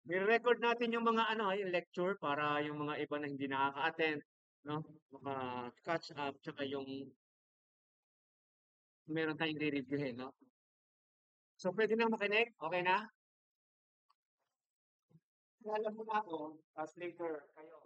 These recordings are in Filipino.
I-record natin yung mga ano, yung lecture para yung mga iba na hindi nakaka-attend, no? Maka-catch up, tsaka yung meron tayong re-reviewin, no? So, pwede na makinig? Okay na? Alam mo na ako, tapos later kayo.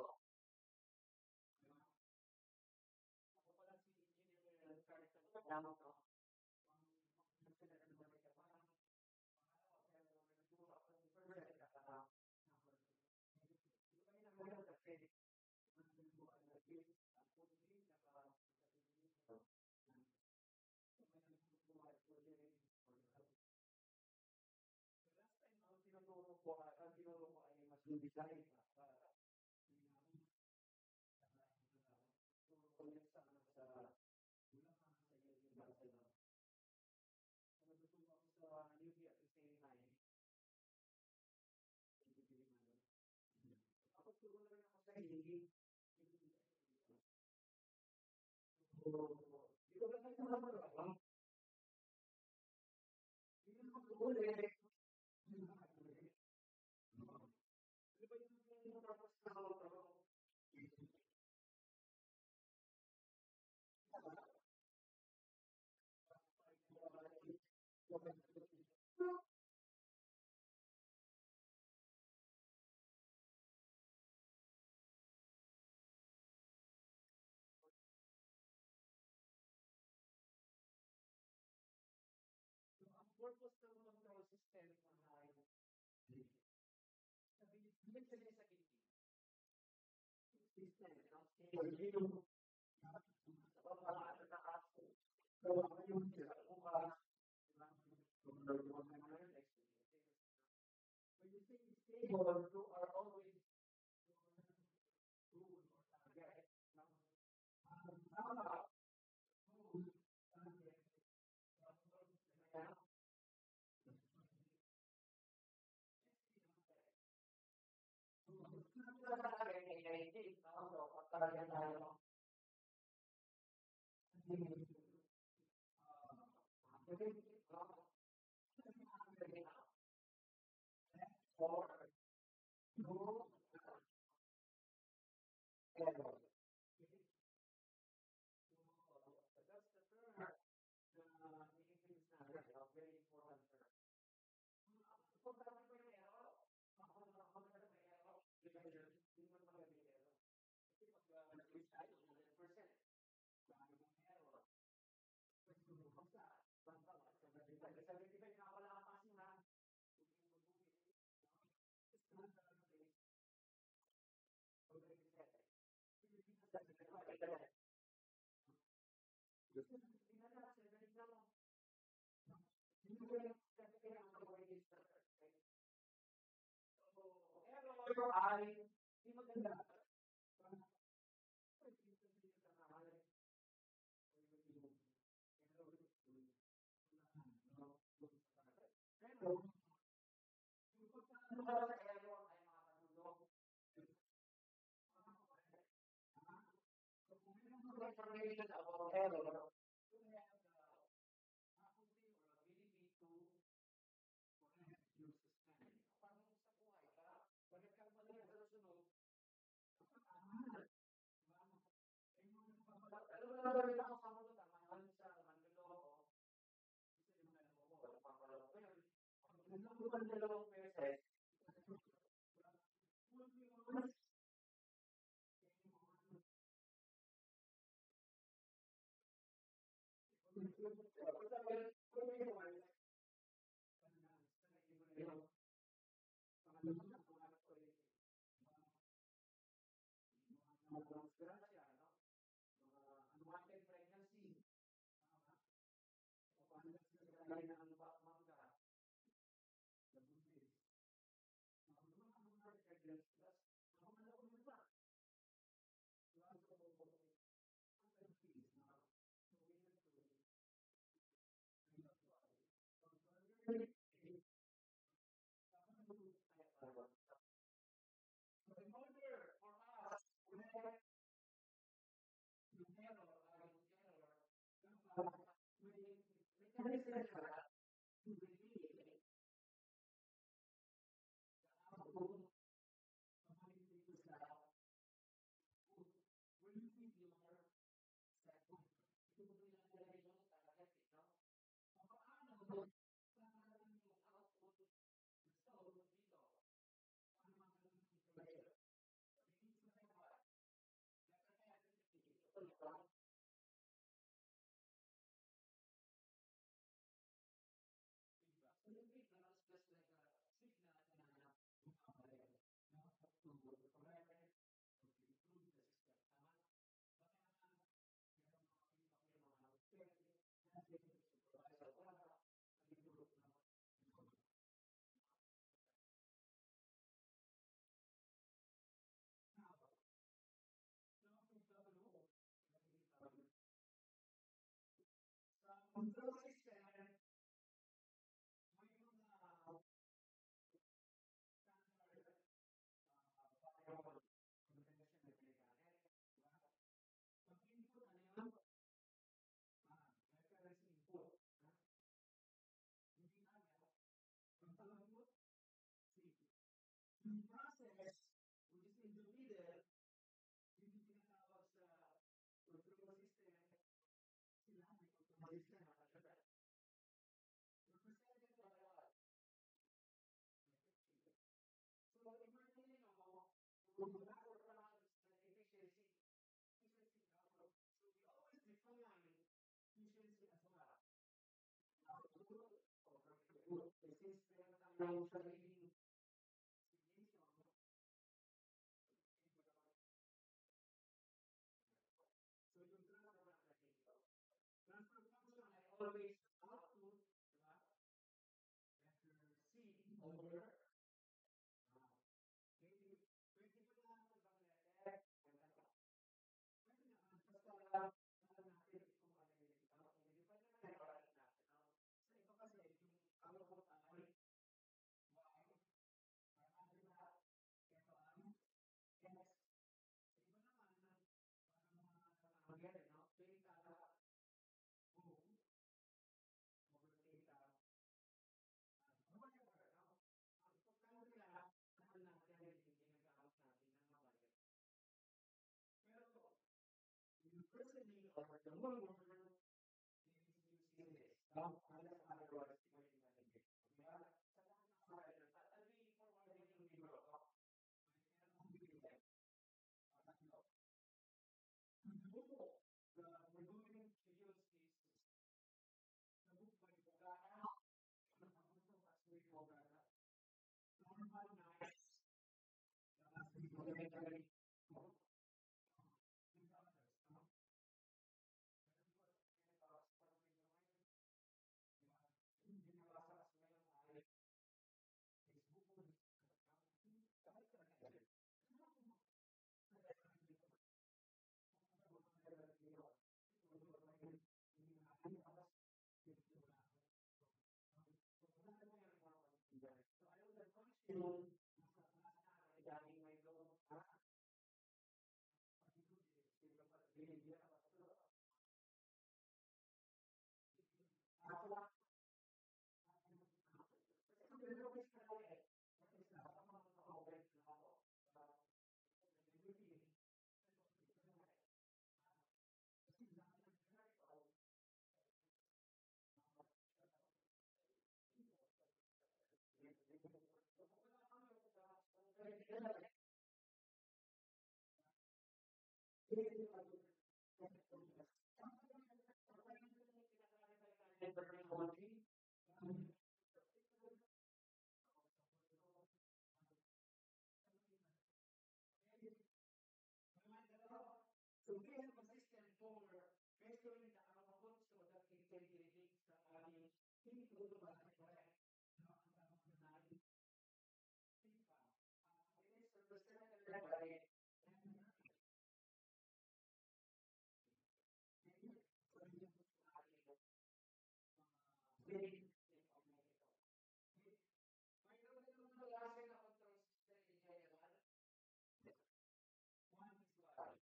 control system, may mga standard variable convention na ginagamit. Diba? Pag input, ano yun? Reference input. Hindi kaya. Ang output, C. Yung process, which is in the middle, yun yung tinatawag sa control system. Sila may control system. Represented by what? So, imagine nyo, kung production and efficiency, so we always define efficiency as well. Since meron tayong sariling estimation, so yung transfer natin dito. Transfer function ay always output, diba? Letter C over. Pwede pa lang ibang letter. Pwede naman. Basta alam natin kung ano yung dito. Hindi pa naman nag-oral natin. Sa iba kasi yung output ay Y. Parang lahat. Ito ay X. Sa iba naman, parang mga no? Theta O over theta. Whatever, no? Ang pagkano nila, alam natin yung ginagamit natin ng mabalik. Pero, yung personally or the mover is using this. Unless otherwise, it might be valid. Kaya, sa lahat ng file, I'll be forwarding yung libro. Meron akong video. Tatlo. The book we're going to use is the book by Bogara. Normal nights. Elementary. And others, no? Binabasa kasi ngayon ay Facebook. Kahit kahit. So I know that function nasa class natin galing may loob So we have a system for measuring the output so that we can predict the adding input to the correct. It is represented by may gawin ng klase na control system in general. One is what?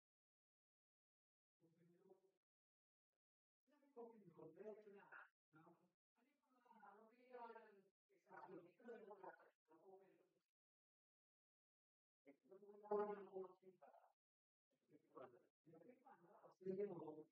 Open loop. Open loop. Diretso na. Ano yung mga mabigyan ng example? Ito na yung mga open loop. Ito na yung mga simpa. Sige mo.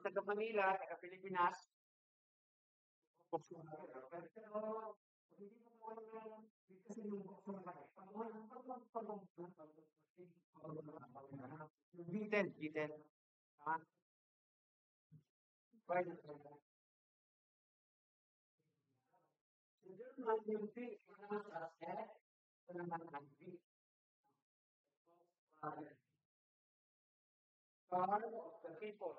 Taga Manila, taga Pilipinas. Detail, detail. Ah, right. Susunod yung big, naman sa set, naman ang big, car of the people.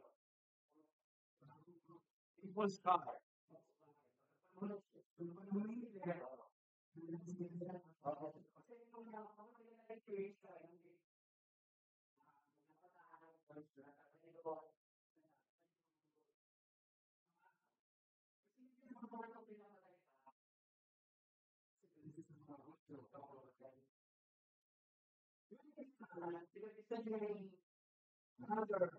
People's car. Another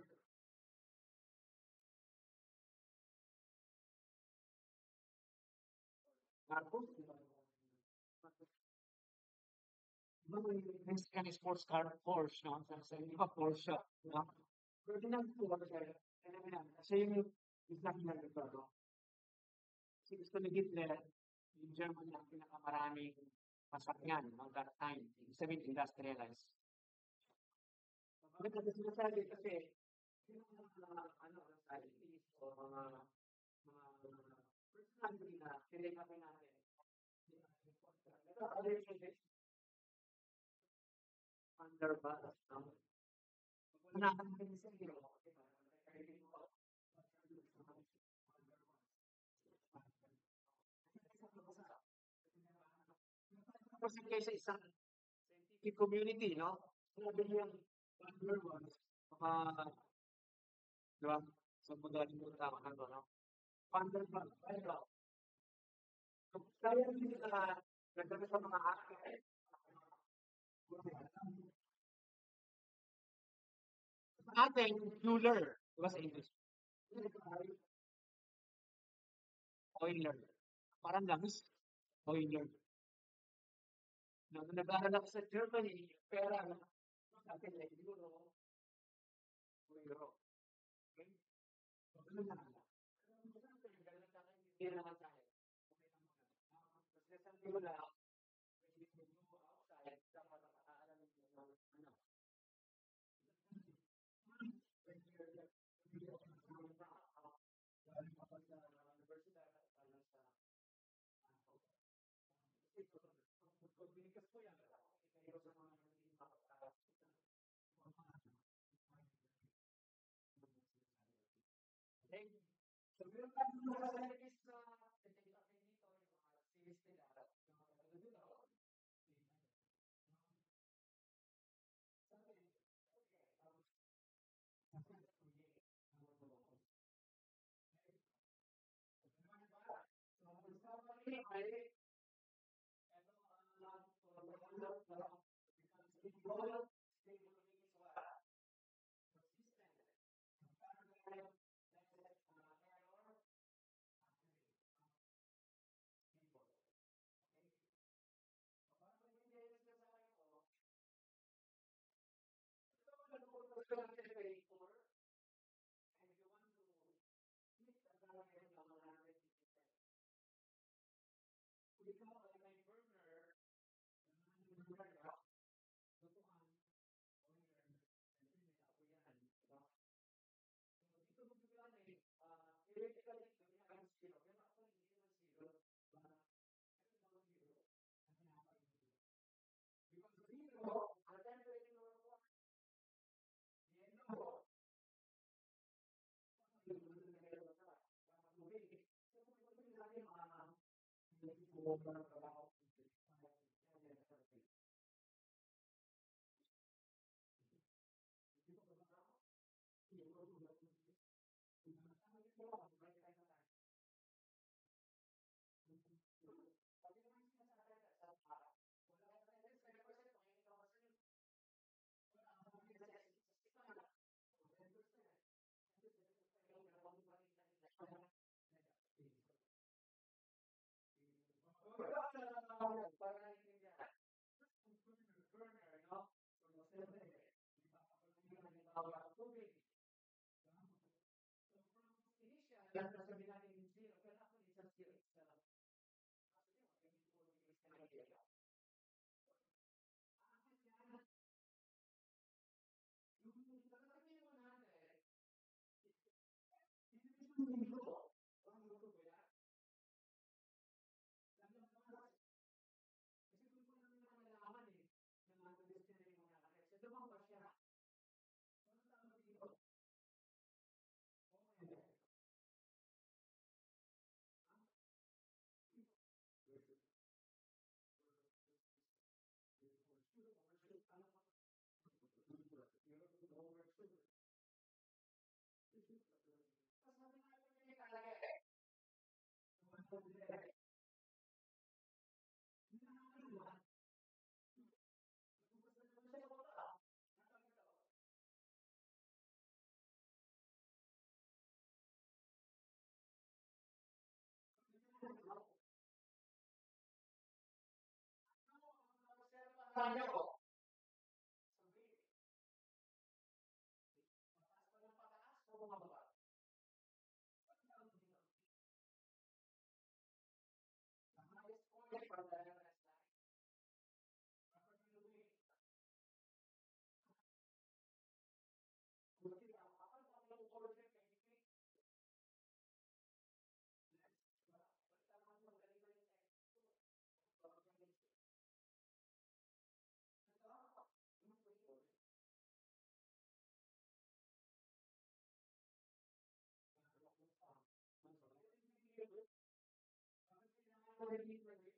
Marcos, Mexican sports car Porsche, no? Sasabihin ko Porsche, di ba? Ferdinand Porsche, alam mo yan, kasi yung isang ginagawa, no? Kasi gusto ni Hitler, yung Germany ang pinakamaraming masakyan, no, that time. Ibig sabihin, industrialized. Bakit kasi sinasabi? Kasi, yung mga, ano, scientists o mga personality na tinignan natin. Ito, other cases, Thunderbirds, no? Wala kang pinsan, di ba? Kasi kaysa isang scientific community, no? Sabi niyo yung Thunderbirds, baka, di ba? So, magaling mo tama na to, no? Thunderbirds, ano? Kaya hindi na nagdala sa mga architect. Sa atin, Euler, di ba sa English? Euler. Parang langis. Euler. Nung nag-aaral ako sa Germany, pera, no? Sa atin, like, euro, euro. Okay? So, ganun lang. Hindi naman tayo. Kasi sabi ko na, outside, dapat aaral mo ng ano, pagbigas ko yan, ikaw sa mga okay? So, meron tayong mga scientists na tinitapin dito, yung mga series nila, yung mga Kanya ko, sabihin, pataas pa ng pataas o bumababa? Ang highest point from the Everest line. Kapag inuwi,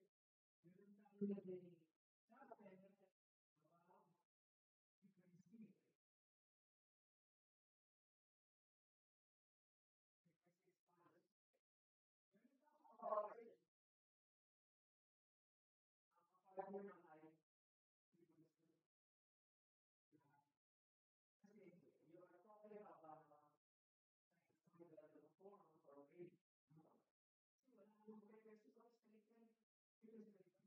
buti lang, kapag ang order kay Nick, basta naman mag-deliver yung expo. Ito, yung pwede. Kasi you are talking about form or way. Kasi wala namang frequency ko sa frequency. Frequency kasi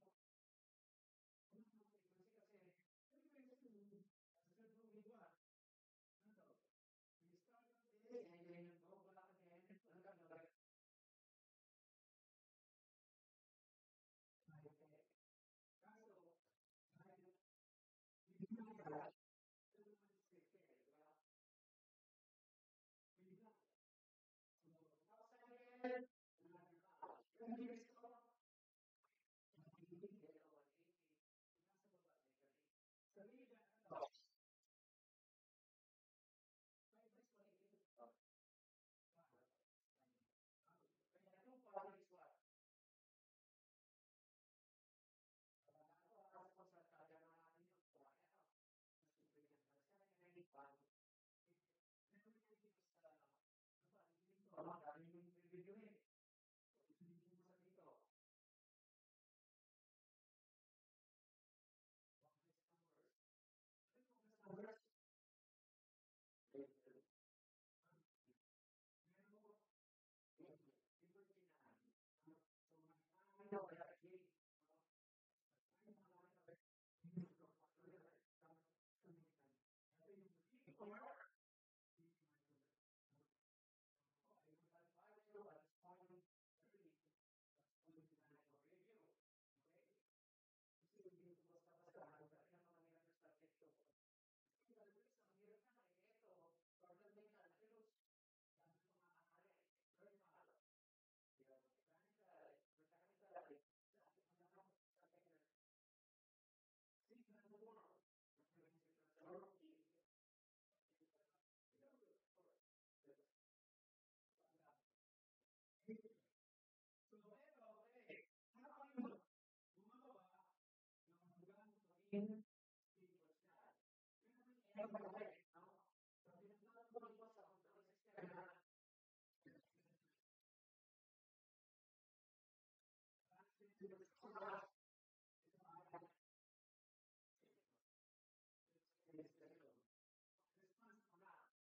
as a movie ba? Ano? We start this and then you go back again. Ano ka? Kaso, hindi mo kaya.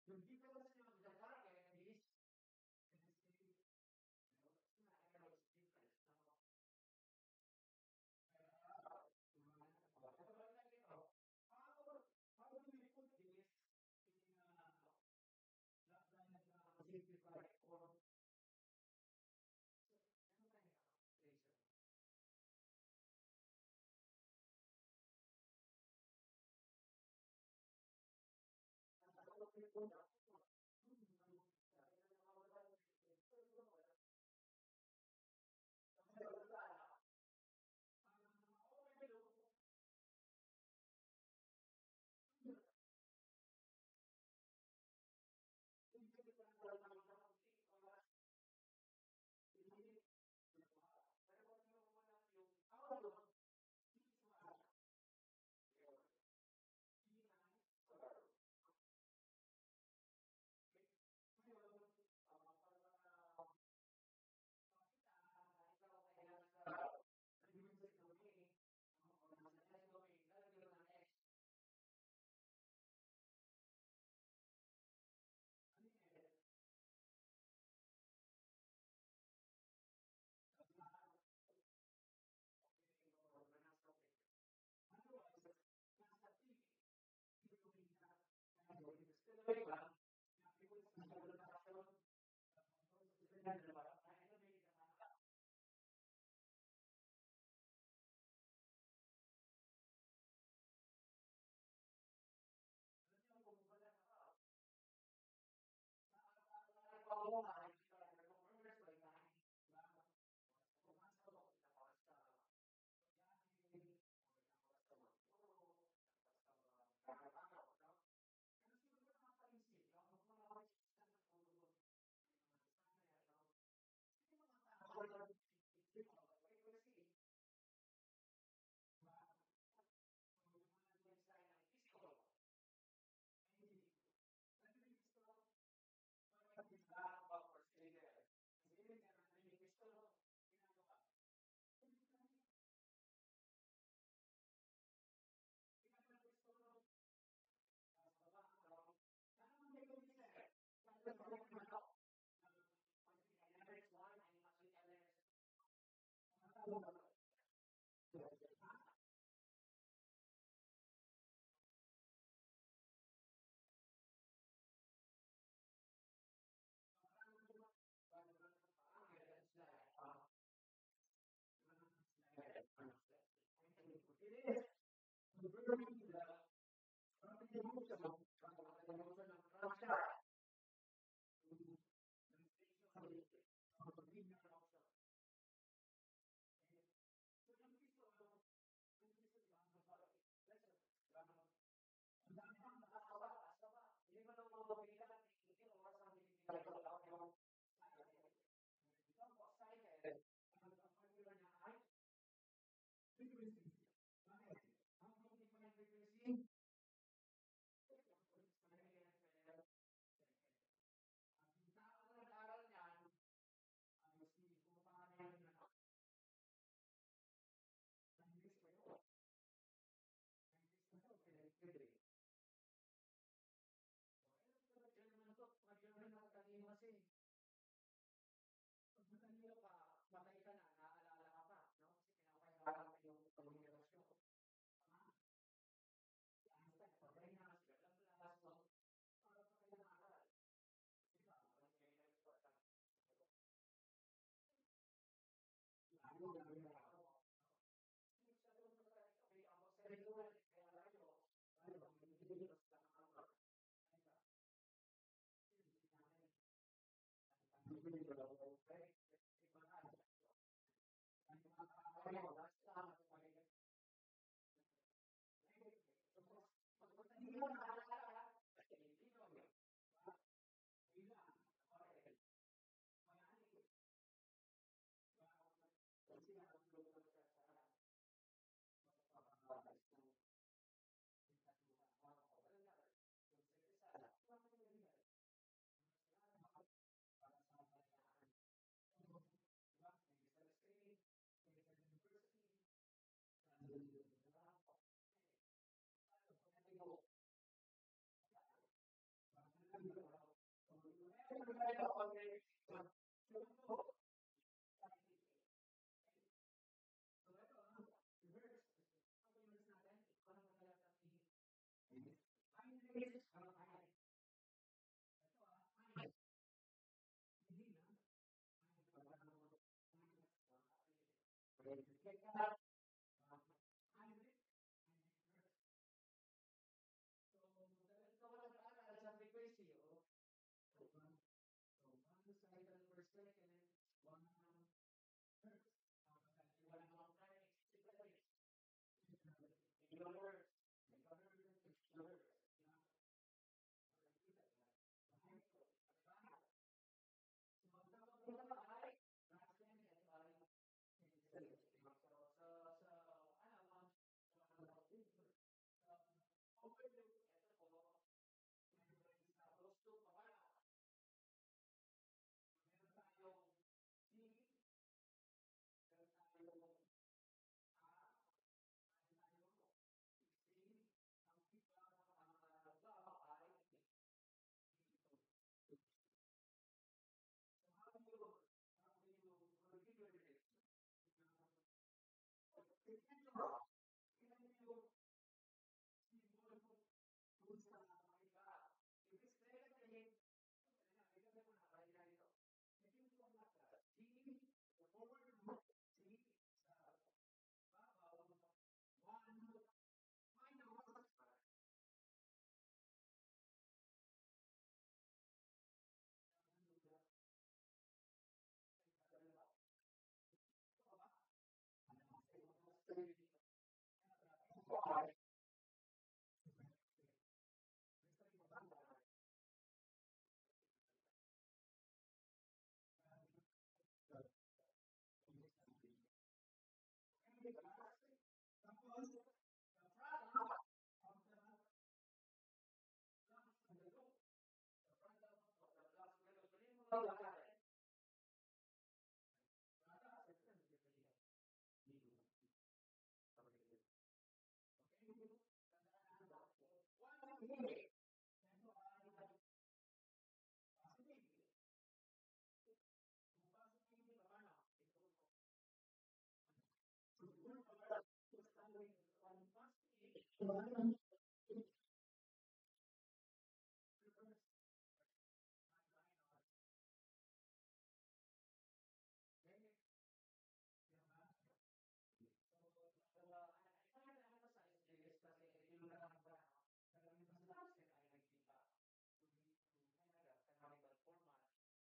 Yung difference ng the target is how do we put this in simplified form?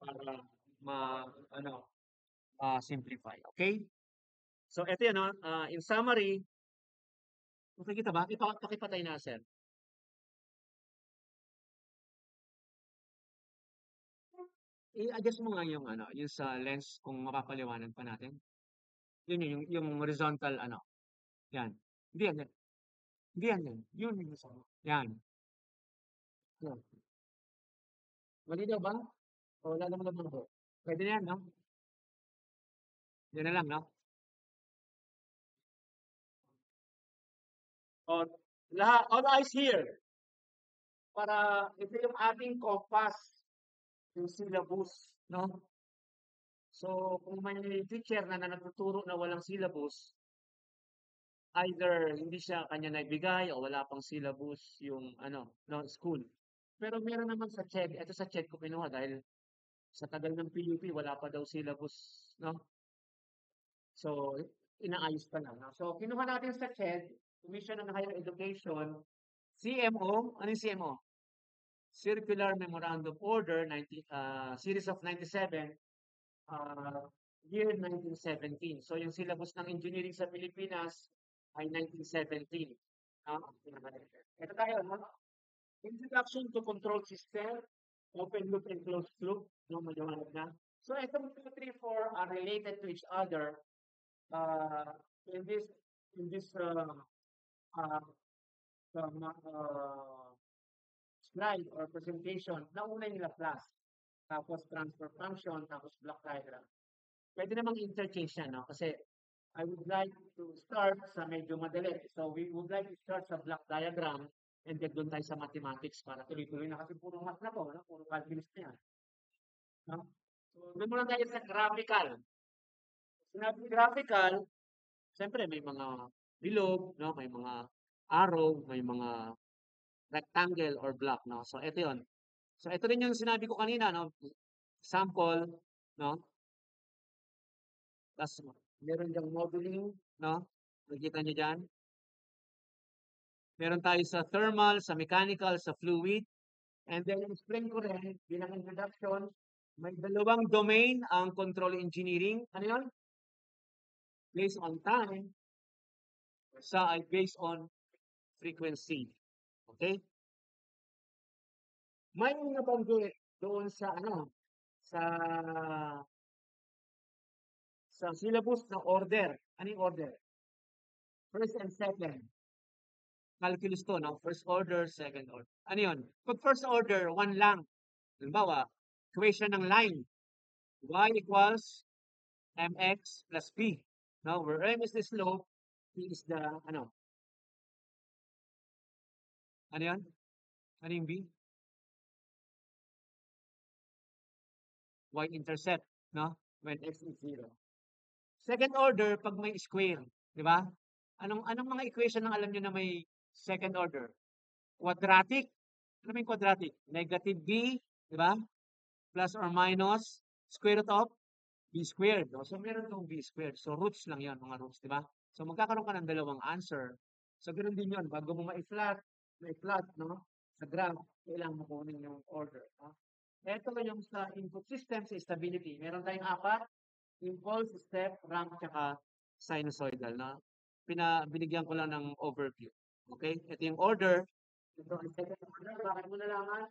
Para ma ano, simplify, okay? So ito 'yan 'no, in summary, nakikita ba? Pakipatay na sir. I-adjust mo nga yung ano, yung sa lens kung mapapaliwanag pa natin. Yun yung horizontal ano, 'yan. Hindi 'yan, 'yan. Hindi 'yan, 'yan. Yun yung gusto mo. 'Yan, 'yan. Malinaw ba? O lalong-labo po? Puwede na 'yan 'no? 'Yan na lang 'no? O lahat all eyes here para ito yung ating compass, yung syllabus 'no? So, kung may teacher na nagtuturo na walang syllabus, either hindi siya kanya naibigay o wala pang syllabus yung ano, no, school. Pero meron naman sa CHED, ito sa CHED ko kinuha dahil sa tagal ng PUP, wala pa daw syllabus, no? So, inaayos pa lang. No? So, kinuha natin sa CHED, Commission on Higher Education, CMO, ano yung CMO? Circular Memorandum Order, Series of 97, uh, year 1917. So, yung syllabus ng engineering sa Pilipinas ay 1917. Ito tayo, no? Introduction to control system, open loop and closed loop, no, maliwanag na. So, itong 2, 3, 4 are related to each other uh, in this uh, slide or presentation. Nauna nila class, tapos transfer function, tapos block diagram. Pwede namang interchange yan, no? Kasi I would like to start sa medyo madali. So we would like to start sa block diagram and then doon tayo sa mathematics para tuloy-tuloy na kasi puro math na po, no? Puro calculus na yan. No? So doon muna tayo sa graphical. Sinabi graphical, siyempre may mga bilog, no? May mga arrow, may mga rectangle or block, no? So ito 'yon. So ito rin yung sinabi ko kanina, no? Sample, no? Tapos meron diyang modeling, no? Nakikita niyo diyan. Meron tayo sa thermal, sa mechanical, sa fluid. And then explain ko rin bilang introduction, may dalawang domain ang control engineering. Ano 'yon? Based on time, sa ay based on frequency. Okay? May nabanggit doon sa ano, sa syllabus na order. Ano yung order? First and second. Calculus to, no? First order, second order. Ano yun? Pag first order, one lang. Halimbawa, equation ng line. Y equals mx plus p. No? Where m is the slope, p is the, ano? Ano yun? Ano yung b? Y-intercept, no? When x is 0. Second order, pag may square. Di ba? Anong mga equation ang alam nyo na may second order? Quadratic. Ano ba yung quadratic? Negative b, di ba? Plus or minus square root of b squared. No? So, meron itong b squared. So, roots lang yan, mga roots, di ba? So, magkakaroon ka ng dalawang answer. So, ganoon din yun. Bago mo ma-flat, no? Sa graph, kailangan mo kunin yung order. No? Ito yung sa input system, sa stability. Meron tayong apat, impulse, step, ramp, tsaka sinusoidal. No? binigyan ko lang ng overview. Okay? Ito yung order. Ito ang second order. Bakit mo nalaman?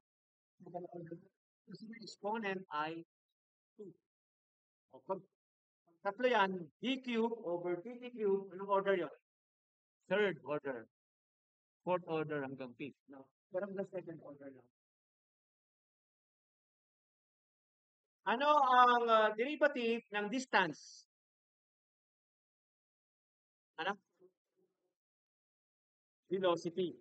Second order. Kasi yung exponent ay 2. O, pag tatlo yan, d cube over dt cube, anong order yun? Third order. Fourth order hanggang fifth. No? Pero hanggang second order lang. Ano ang derivative ng distance? Ano? Velocity.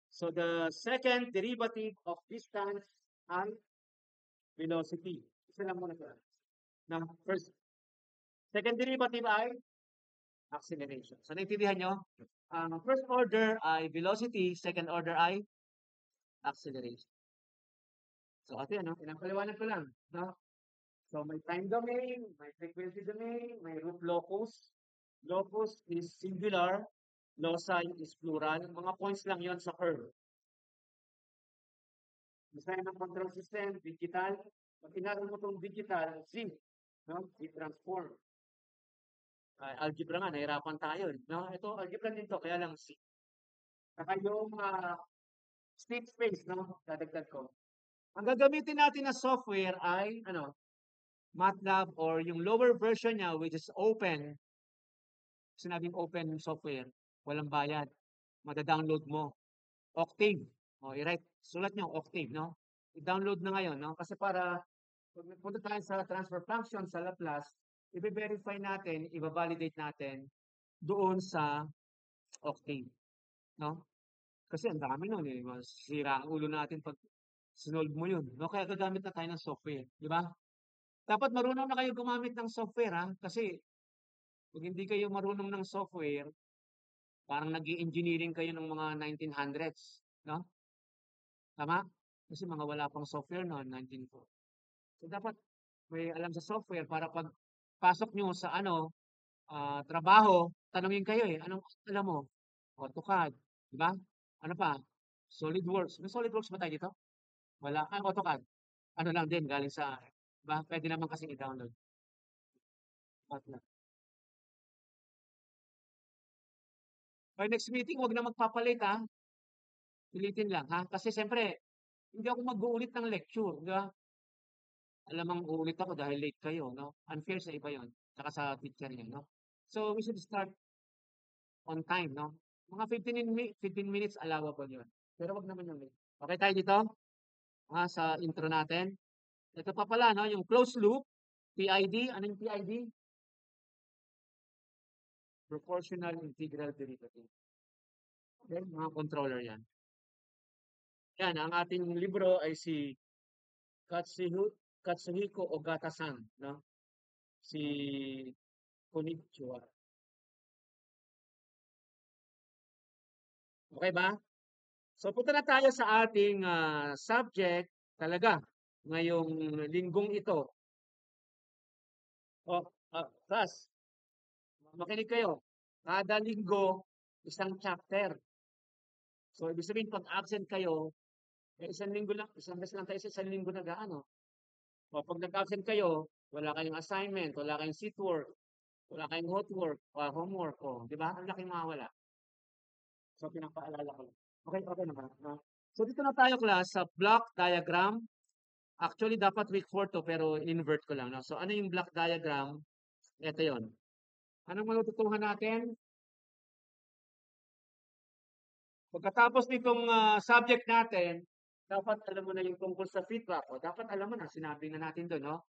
So the second derivative of distance ay velocity. Isa lang muna ito. Now, first, second derivative ay acceleration. So naintindihan nyo? First order ay velocity, second order ay acceleration. So ate, ano, pinapaliwanag ko lang. No? So may time domain, may frequency domain, may root locus. Locus is singular, loci is plural. Mga points lang yon sa curve. Design ng control system, digital. Pag inaral mo itong digital, Z, no? Z-transform. Algebra nga, nahirapan tayo. No? Ito, algebra din to, kaya lang C. Saka yung state space, no? Dadagdag ko. Ang gagamitin natin na software ay, ano, MATLAB or yung lower version niya, which is open. Sinabing open software, walang bayad. Mada-download mo. Octave. O, i-write. Sulat nyo, Octave, no? I-download na ngayon, no? Kasi para, pag punta tayo sa transfer function sa Laplace, i-verify natin, i-validate natin doon sa Octave, no? Kasi ang dami nun, eh. Masira ang ulo natin pag sinolve mo yun, no? Kaya gagamit na tayo ng software, di ba? Dapat marunong na kayo gumamit ng software, ha? Kasi, kung hindi kayo marunong ng software, parang nag-i-engineering kayo ng mga 1900s, no? Tama? Kasi mga wala pang software noon, 1904. So, dapat may alam sa software para pag pasok nyo sa ano, trabaho, tanungin kayo eh, anong alam mo? AutoCAD, di ba? Ano pa? SolidWorks. May SolidWorks ba tayo dito? Wala. AutoCAD. Ano lang din, galing sa, di ba? Pwede naman kasi i-download. MATLAB. By next meeting, huwag na magpapalit ha. Pilitin lang ha. Kasi siyempre, hindi ako mag-uulit ng lecture, di ba? Alamang uulit ako dahil late kayo, no? Unfair sa iba yon, tsaka sa teacher niya, no? So, we should start on time, no? Mga 15 minutes allowable yun. Pero wag naman yung late. Okay tayo dito? Sa intro natin. Ito pa pala, no? Yung closed loop, PID. Ano yung PID? Proportional integral derivative. Okay, mga controller yan. Yan, ang ating libro ay si Katsuhiko Ogata-san, no? Si Konichiwa. Okay ba? So punta na tayo sa ating subject talaga ngayong linggong ito. Class, makinig kayo. Kada linggo, isang chapter. So ibig sabihin, pag absent kayo, isang linggo lang, isang beses lang tayo sa isang linggo na gaano. O pag nag-absent kayo, wala kayong assignment, wala kayong seat work, wala kayong homework, di ba? Ang laking mawala. So pinapaalala ko. Okay naman. No? So dito na tayo class sa block diagram. Actually, dapat week 4 to, pero invert ko lang. No? So ano yung block diagram? Ito yon. Anong matututuhan natin? Pagkatapos nitong subject natin, dapat alam mo na yung tungkol sa feedback. O dapat alam mo na, sinabi na natin doon, no?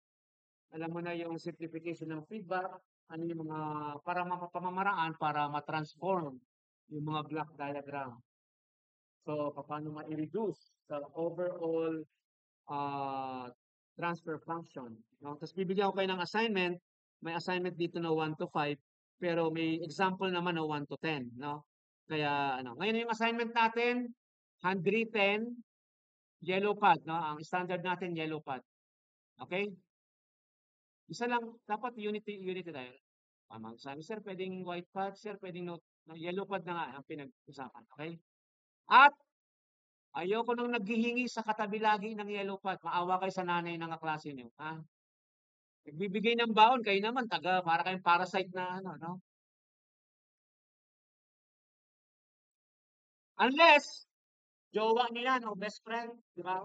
Alam mo na yung simplification ng feedback, ano yung mga pamamaraan para ma-transform yung mga block diagram. So, paano ma-reduce sa overall transfer function. No? Tapos bibigyan ko kayo ng assignment. May assignment dito na 1 to 5, pero may example naman na 1 to 10. No? Kaya, ano, ngayon yung assignment natin, handwritten, yellow pad. No? Ang standard natin, yellow pad. Okay? Isa lang, dapat unity tayo. Sabi, sir, pwedeng white pad, sir, pwedeng note. Yellow pad na nga ang pinag-usapan. Okay? At, ayoko nang naghihingi sa katabi lagi ng yellow pad. Maawa kayo sa nanay ng kaklase niyo. Ha? Nagbibigay ng baon, kayo naman, para kayong parasite na, ano, no? Unless, jowa niyo yan o best friend, di ba?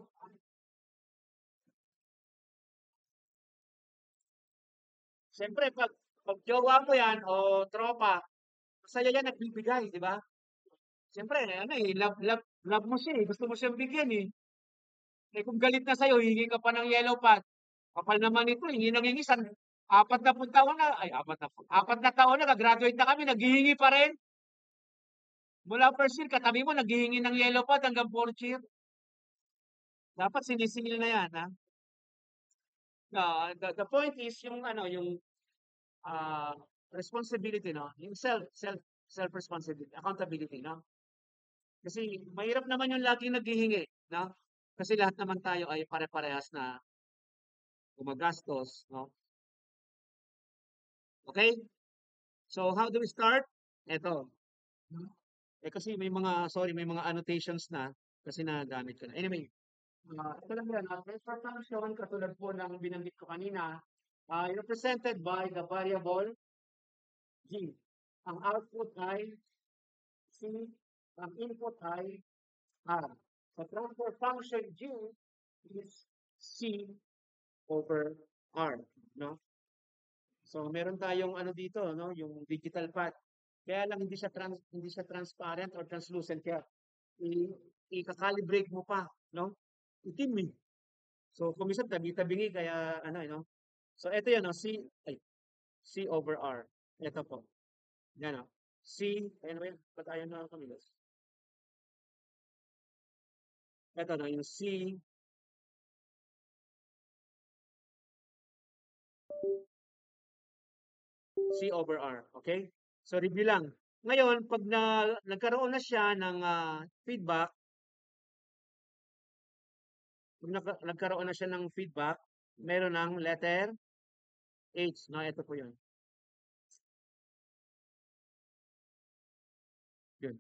Siyempre, pag jowa mo yan o tropa, masaya yan nagbibigay, di ba? Siyempre, ano eh, love mo siya eh. Gusto mo siyang bigyan eh. Eh kung galit na sa'yo, hingi ka pa ng yellow pad. Kapal naman ito, hingi ng hingi. 40 taon na, ay 4 na taon na, graduate na kami, naghihingi pa rin. Mula first year, katabi mo, naghihingi ng yellow pad hanggang fourth year. Dapat sinisingil na yan, ha? The point is, yung ano, yung ah, responsibility, no? Yung self responsibility, accountability, no? Kasi mahirap naman yung laging naghihingi, no? Kasi lahat naman tayo ay pare-parehas na gumagastos, no? Okay? So, how do we start? Ito. Eh kasi may mga annotations na kasi nagamit ko na. Anyway, ito lang yan. Transfer function, katulad po ng binanggit ko kanina, represented by the variable G. Ang output ay C, ang input ay R. So, transfer function G is C over R, no? So, meron tayong ano dito, no, yung digital pad. Kaya lang hindi siya transparent or translucent kaya i-calibrate mo pa, no? Itim eh. So, kung minsan tabi-tabingi kaya ano, no? So, ito yan, no, C over R. Ito po. Yan, no? C, ayun ba yan? Ba't ayaw na kumilos? Ito, no, yung C over R. Okay? So, review lang. Ngayon, pag nagkaroon na siya ng feedback, pag nagkaroon na siya ng feedback, meron ng letter H. No, ito po yun. Yun.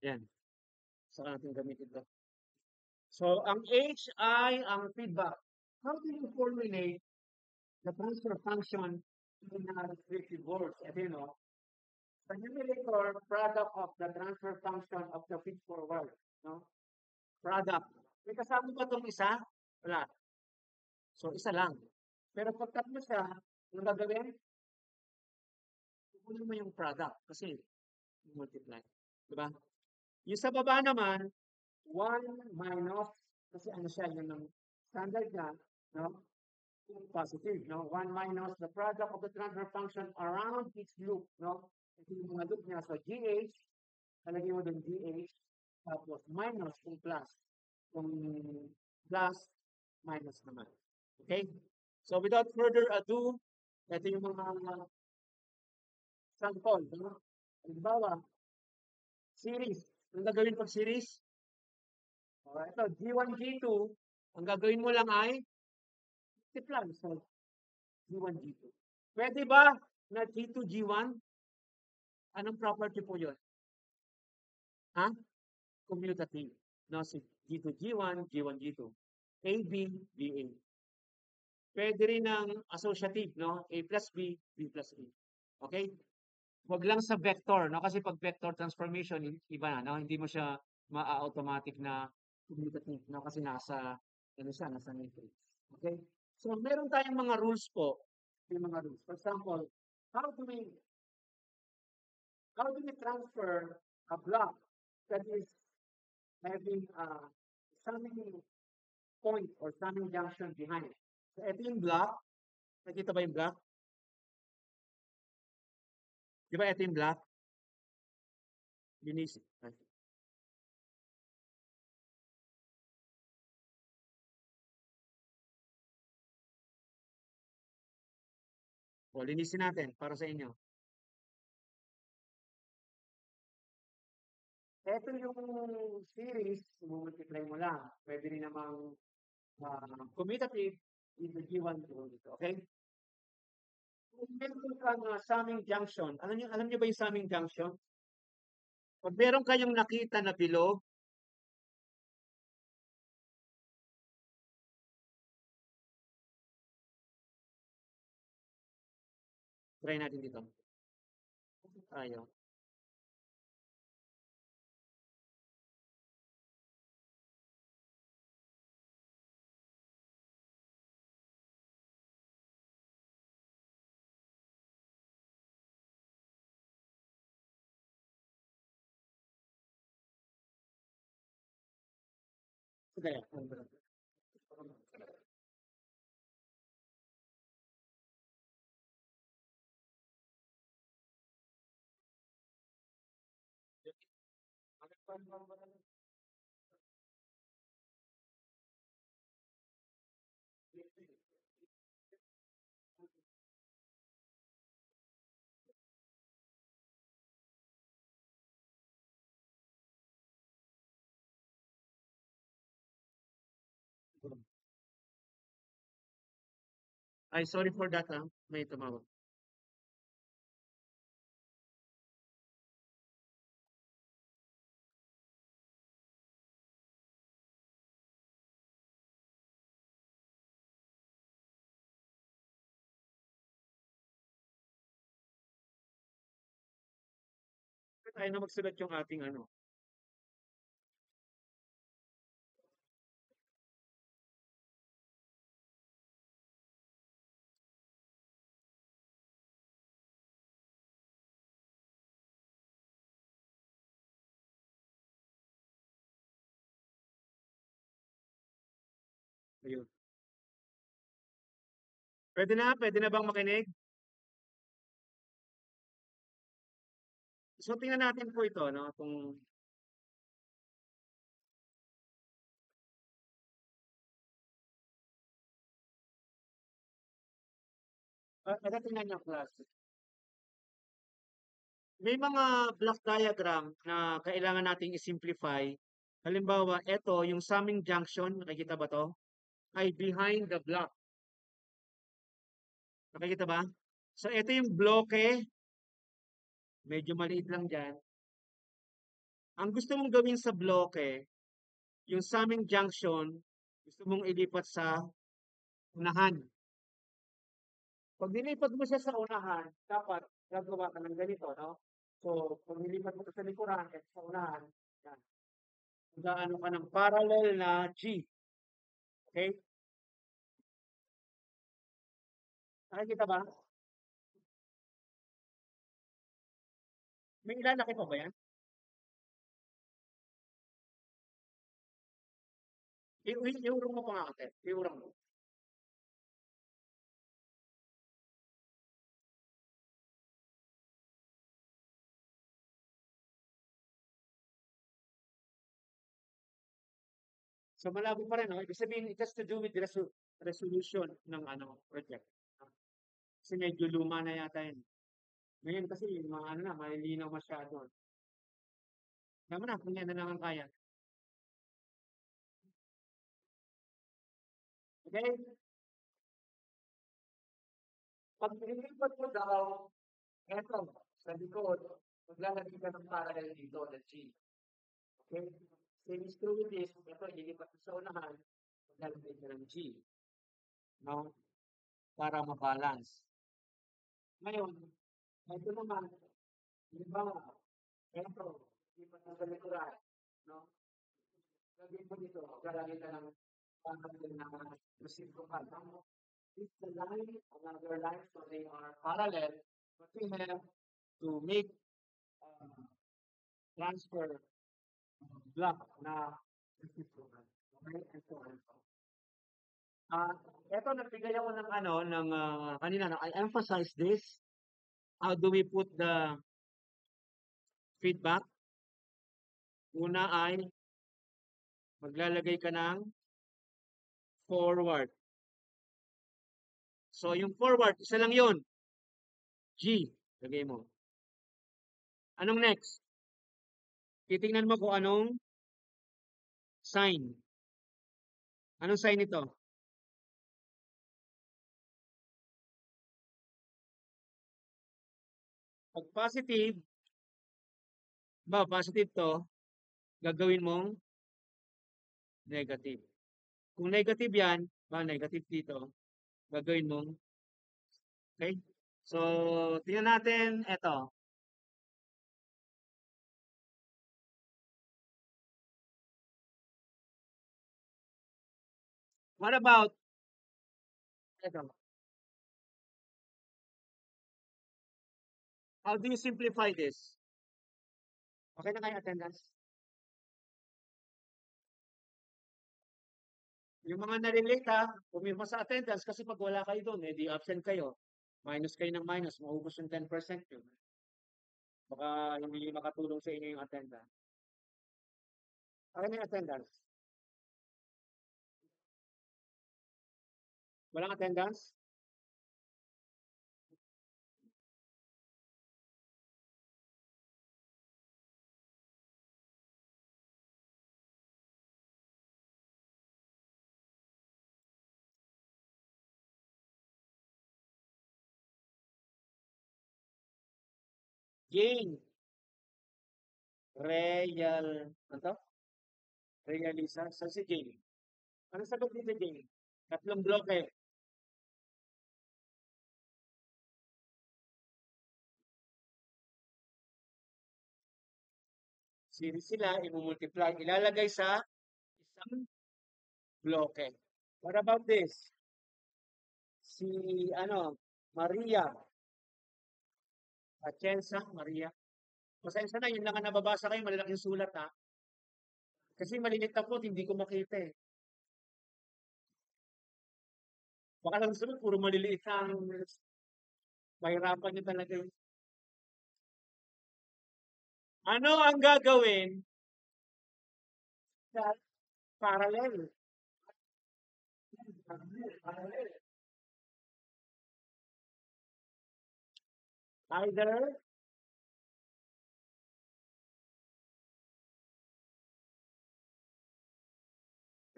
Yan. Saka natin gamitin ito. So, ang H ay ang feedback. How do you formulate the transfer function in restricted words? Ito yun, no? The numerator product of the transfer function of the feed forward. No? Product. May kasama ba itong isa? Wala. So, isa lang. Pero pag tatlo siya, ano gagawin? Kukunin mo yung product kasi multiply. Diba? Yung sa baba naman, 1 minus, kasi ano siya, yun ang standard niya, no? Positive, no? 1 minus the product of the transfer function around each loop, no? Ito yung mga loop niya. So, GH, talagay mo doon GH, tapos minus kung plus. Kung plus, minus naman. Okay? So, without further ado, ito yung mga sample, no? Halimbawa, series. Ang gagawin pag series? Ito, G1, G2, ang gagawin mo lang ay multiply. So, G1, G2. Pwede ba na G2, G1? Anong property po yun? Ha? Commutative. No, si G2, G1, G1, G2. AB, BA. Pwede rin ng associative, no? A plus B, B plus A. Okay? Huwag lang sa vector, no? Kasi pag vector transformation, iba na, no? Hindi mo siya ma-automatic na commutative, no? Kasi nasa matrix. Okay? So, meron tayong mga rules po. May mga rules. For example, how do we transfer a block that is having summing point or summing junction behind it? So, ito yung block. Nakita ba yung block? Di ba ito yung block? Linis. O, linisin natin para sa inyo. Ito yung series, multiply mo lang. Pwede rin namang commutative into G1 dito. Okay? Kung meron kang summing junction, alam niyo ba yung summing junction? Pag meron kayong nakita na bilog, Try natin dito. Tayo. Sige. Ay, sorry for that, ha. May tumawag. Tayo na magsulat yung ating ano. Ayun. Pwede na? Pwede na bang makinig? So, tingnan natin po ito, no? Kung tingnan niyo, class. May mga block diagram na kailangan nating i-simplify. Halimbawa, ito, yung summing junction, nakikita ba to? Ay behind the block. Nakikita ba? So, ito yung bloke. Medyo maliit lang dyan. Ang gusto mong gawin sa bloke, yung summing junction, gusto mong ilipat sa unahan. Pag nilipat mo siya sa unahan, dapat gagawa ka ng ganito, no? So, pag nilipat mo sa likuran at sa unahan, yan. Gaano ka ng parallel na G. Okay? Nakikita ba? May ilalaki pa ba yan? Iurong mo pa nga ate. Iurong mo. So malabo pa rin, no? Ibig sabihin, it has to do with resolution ng ano, project. Kasi medyo luma na yata yun. Ngayon kasi, yung mga ano na, malilinaw masyado. Tama na, kung yan na lang ang kaya. Okay? Pag nilipat mo daw, eto, sa likod, maglalagay ka ng parallel dito, na G. Okay? Same is true with this. Ito, ililipat mo sa unahan, maglalagay ka ng G. No? Para ma-balance. Ngayon, ito naman, di ba, ito, ilipat mo sa likuran. No? Lagay mo dito, maglalagay ka ng parallel na reciprocal. No? It's the line, another line, so they are parallel, but we have to make transfer block na reciprocal. Okay? And so on. Eto, nagbigay ako ng ano, ng kanina, no? I emphasize this. How do we put the feedback? Una ay maglalagay ka ng forward. So, yung forward, isa lang yun. G, lagay mo. Anong next? Titingnan mo kung anong sign. Anong sign ito? Pag positive, positive to, gagawin mong negative. Kung negative yan, negative dito, gagawin mong, okay? So, tingnan natin ito. What about ito? How do you simplify this? Okay na kayo attendance? Yung mga nalilate ha, pumirma sa attendance kasi pag wala kayo doon, di absent kayo. Minus kayo ng minus, maubos yung 10% yun. Baka hindi makatulong sa inyo yung attendance. Okay na yung attendance? Walang attendance? Jane. Ano to? Realisa. Saan si Jane? Ano sagot dito, Jane? Tatlong bloke. Series sila, i-multiply. Ilalagay sa isang bloke. What about this? Si, Maria. Atienza, Maria. Pasensya na, yun lang ang nababasa kayo, malalaking sulat ha. Kasi malilit na po, hindi ko makita eh. Baka lang sunod, puro maliliit na ang mahirapan nyo talaga yun. Ano ang gagawin sa parallel? Parallel. Either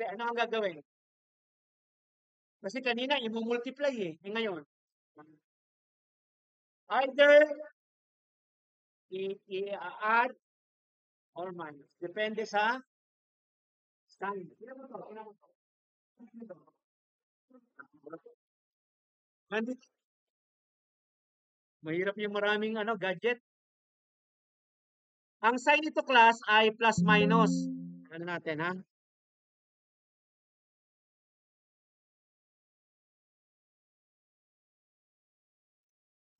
ano ang gagawin? Kasi kanina, i-multiply eh. Eh ngayon, either i-add or minus. Depende sa sign. Mahirap yung maraming gadget. Ang sign nito class ay plus minus. Ano natin ha?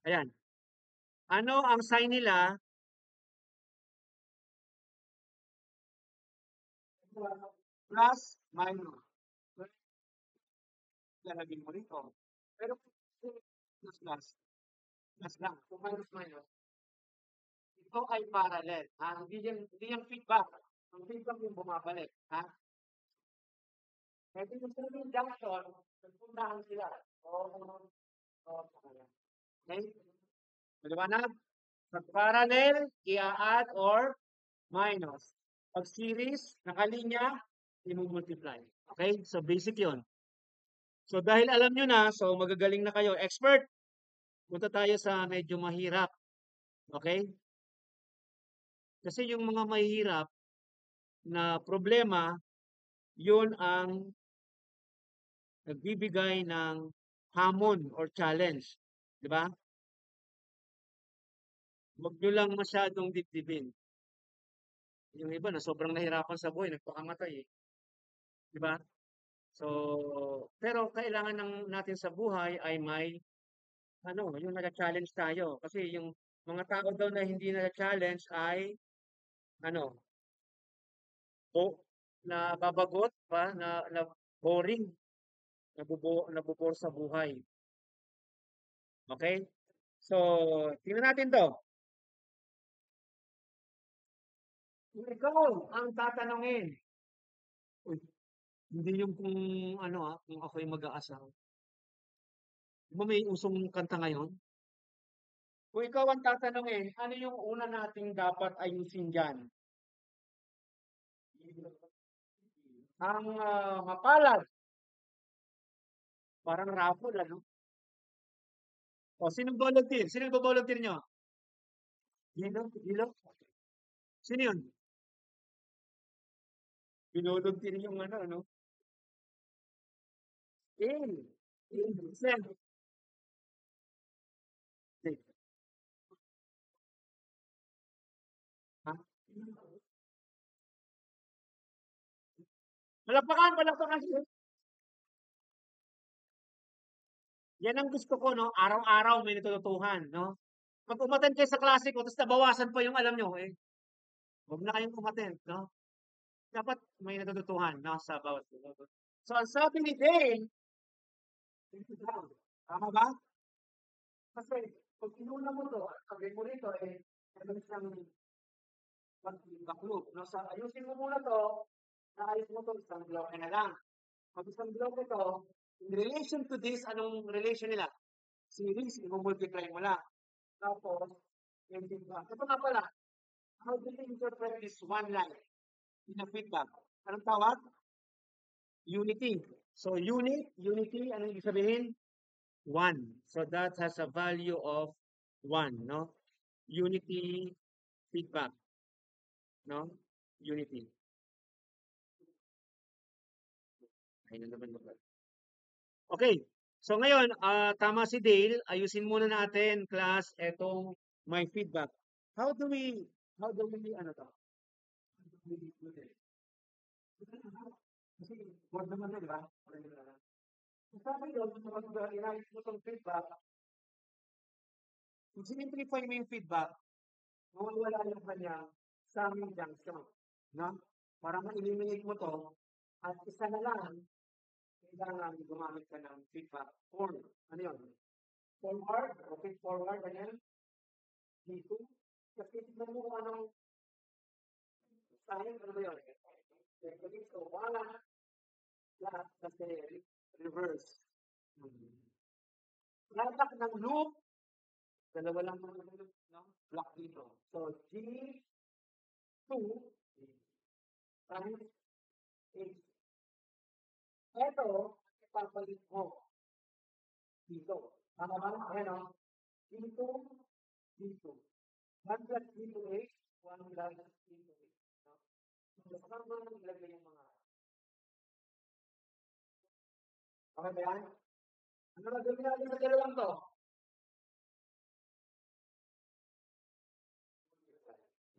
Ayan. Ano ang sign nila? Plus minus. Lalagin mo rito. Pero plus plus. Plus lang. Kung minus minus. Ito ay parallel. Ha? Hindi yung feedback. Ang feedback yung bumabalik. Ha? Pwede yung sabihin junction, nagpuntahan sila. Okay? Maliwanag? Pag parallel, i-add or minus. Pag series, nakalinya, i-multiply. Okay? So, basic yon. So, dahil alam nyo na, so magagaling na kayo. Expert, punta tayo sa medyo mahirap. Okay? Kasi yung mga mahirap na problema, yun ang nagbibigay ng hamon or challenge. Di ba? Huwag nyo lang masyadong dibdibin. Yung iba na sobrang nahirapan sa buhay, nagpakamatay eh. Di ba? So, pero kailangan natin sa buhay ay may yung nag-challenge tayo. Kasi yung mga tao daw na hindi nag-challenge ay ano, na babagot pa, na boring, nabubore sa buhay. Okay? So, tingnan natin to. Kung ikaw ang tatanungin, uy, hindi yung kung ako'y mag-aasawa. Di ba may usong kanta ngayon? Kung ikaw ang tatanungin, ano yung una nating dapat ayusin dyan? Ang mapalad. Parang raffle, ano? O, sinong volunteer? Sino yung volunteer nyo? Dilo? Dilo? Sino yun? Binolunteer yung ano? Eh, Sen. Palakpakan, palakpakan. Yan ang gusto ko, no? Araw-araw may natututuhan, no? Pag umattend kayo sa klase ko, tapos nabawasan pa yung alam nyo, eh, huwag na kayong umattend, no? Dapat may natututuhan, no? Sa bawat. So, ang sabi ni Dale, tama ba? Kasi, pag inuna mo to, sabi mo rito, eh, meron siyang baklog, no? So, ayusin mo muna to, naayos mo to, isang bloke na lang. Pag isang bloke to, in relation to this, anong relation nila? Series, i-multiply mo lang. Tapos, yung feedback. Ito nga pala, how do you interpret this one line in a feedback? Anong tawag? Unity. So, unity, anong ibig sabihin? 1. So, that has a value of 1, no? Unity feedback, no? Unity. Ayun na naman. Okay. So, ngayon, tama si Dale. Ayusin muna natin, class, etong my feedback. How do we, ano to? Kasi, word naman na, di ba? Sabi doon, kapag inayos mo itong feedback, kung simplify mo yung feedback, mawawala yung kanyang summing junction. No? Para ma-eliminate mo to, at isa na lang, kailangan gumamit ka ng feedback form. Ano yun? Forward, okay, forward, ganyan. D2. Kasi tignan mo kung anong sign, ano ba yun? So, wala, lahat kasi reverse. Product ng loop, dalawa lang ng loop, no? Block dito. So, G2 times H. Ito, ipapalit mo dito. Tama ba? Ayan o. G2, G2. 1 plus G2H, 1 plus G2H. No? So, saan mo nang ilagay yung mga? Okay ba yan? Ano na gawin natin sa dalawang to?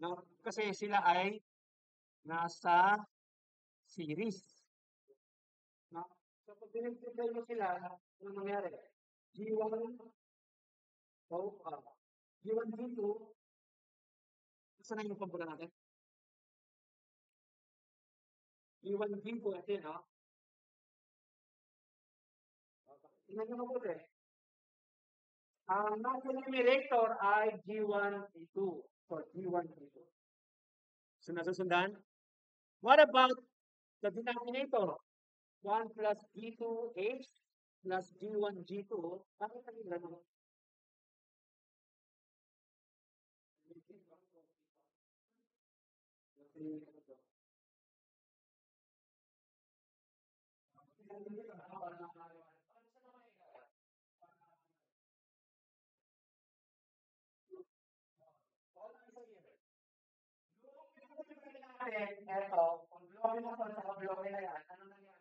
No? Kasi sila ay nasa series. No? So, pag pinag-try mo sila, ano nangyari? G1, G1, G2, saan na yung pambulan natin? G1, G2, ito yun, no? Tingnan nyo mabuti. Ang nasa numerator ay G1, G2. So, G1, G2. So, nasusundan? What about the denominator? 1 plus G2H plus G1, G2. Bakit naging gano'n? Eto, kung bloke mo to sa bloke na yan, ano nangyari?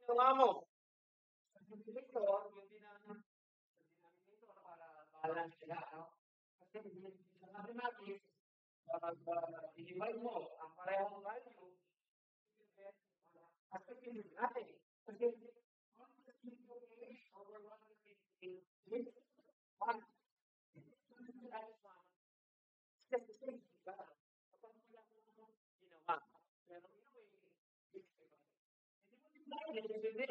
Ginawa mo, sa denominator, yung denominator para balance sila, no? Kasi sa mathematics, kapag i-divide mo ang parehong value, accepting natin. Kasi 1 over 1 is 1. That is 1. Just the same, diba? Kapag wala mo ginawa. Pero in a way, it's hindi mo din hindi.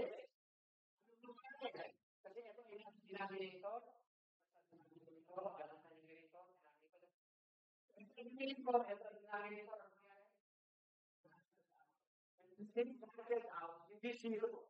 Kasi ito, denominator, denominator, balance ng numerator, denominator, ito, denominator, ang nangyari. And the same bracket out, hindi zero.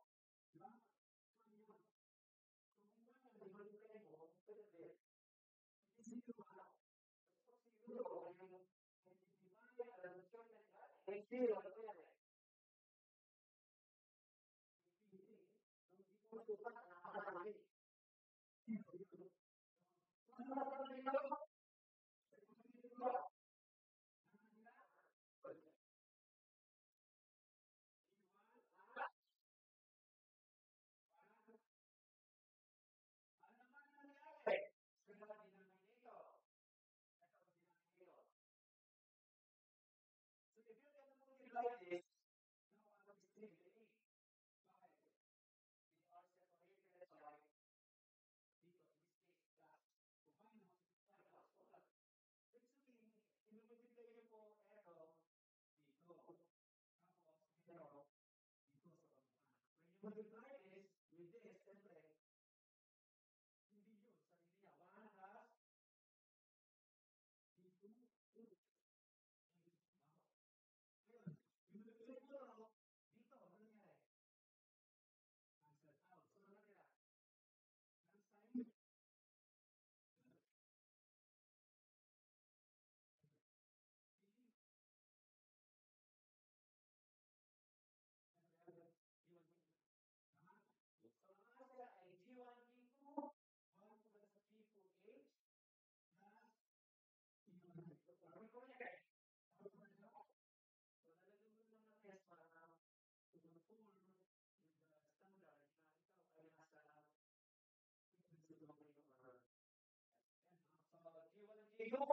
Diba?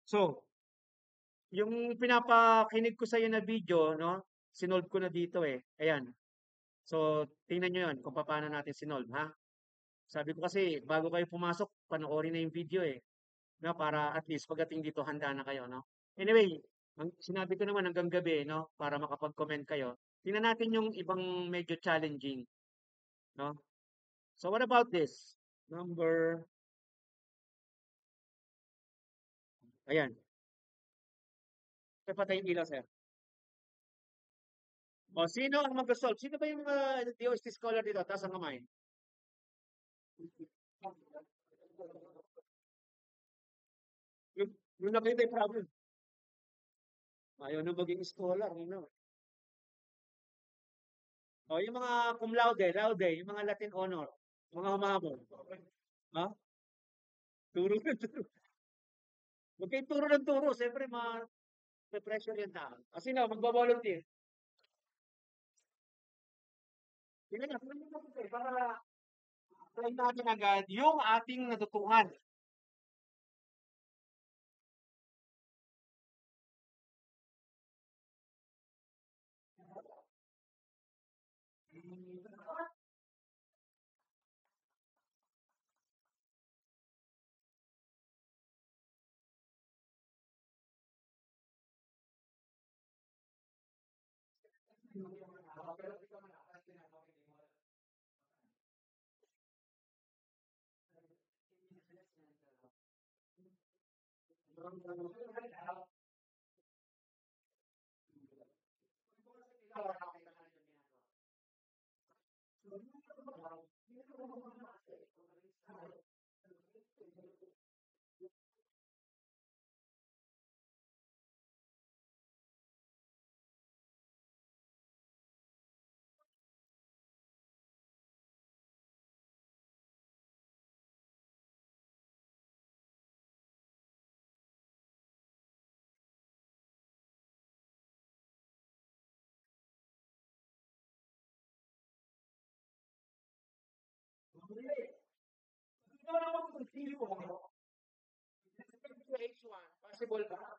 So, yung pinapakinig ko sa iyo na video, no? Sinolve ko na dito eh. Ayan. So, tingnan nyo yun kung paano natin sinolve, ha? Sabi ko kasi, bago kayo pumasok, panoorin na yung video eh. No? Para at least pagdating dito, handa na kayo, no? Anyway, sinabi ko naman hanggang gabi, no? Para makapag-comment kayo. Tingnan natin yung ibang medyo challenging, no? So, what about this? Ayan. Patay yung ilaw, sir. O, sino ang mag-solve? Sino ba yung DOST scholar dito? Taas ang kamay. Yung nakita yung problem. Ayaw na maging scholar. Ano? O, yung mga cum laude, yung mga Latin honor, mga humabol. Ha? Turo na turo. Huwag kayong turo ng turo. Siyempre, pressure yan tao. Kasi na, magbavolunteer. Tingnan nyo, para apply natin agad yung ating natutuhan. Ikaw naman kung sino mo, to H1, possible ba?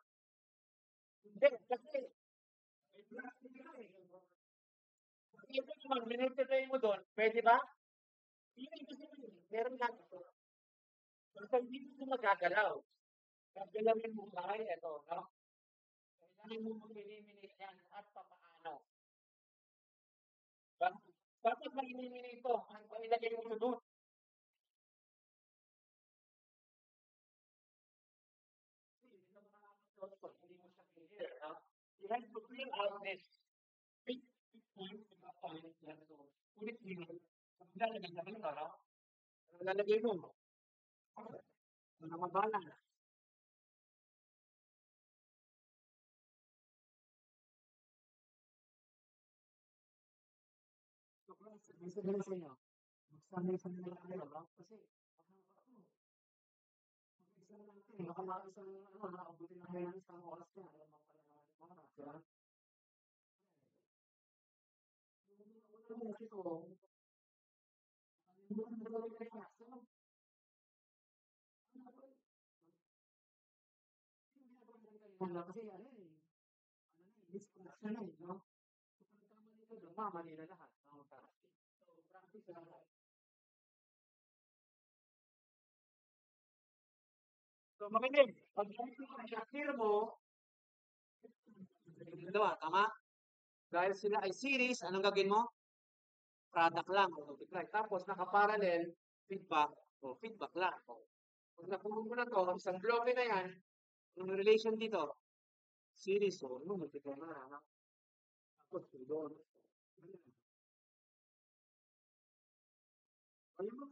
Hindi, kasi may plastic ka eh. Ito naman, minultiply mo doon, pwede ba? Hindi kasi meron lang ito. Basta hindi mo magagalaw. Gagalawin mo ba? Ito, no? Kailangan mo mag-eliminate yan at papaano. Dapat mag-eliminate ito. Ang ilagay mo doon. Hindi mo siya clear, no? You have to clear out this big point in the point yan. So, ulit din. Lalagay na ito, no? Lalagay mo. Ano mabala? May sabihin sa inyo, magsanay-sanay lang kayo, no? Kasi, mag-isa natin, baka isang, naabutin na kayo ng isang oras na, alam mo pala naman, diba? Yung kasi ko, yung nagawin kayo na, so, kasi ano eh, distraction eh, no? Kapag tama nito, dumamali na lahat, no? So, practice lang. So, makinig, pag clear mo, dalawa, tama? Dahil sila ay series, anong gagawin mo? Product lang, o multiply. Tapos, nakaparallel, feedback, o feedback lang. O, pag napuno mo na to, isang bloke na yan, yung relation dito, series, o, multiply na lang. Tapos, doon. Ayun mo,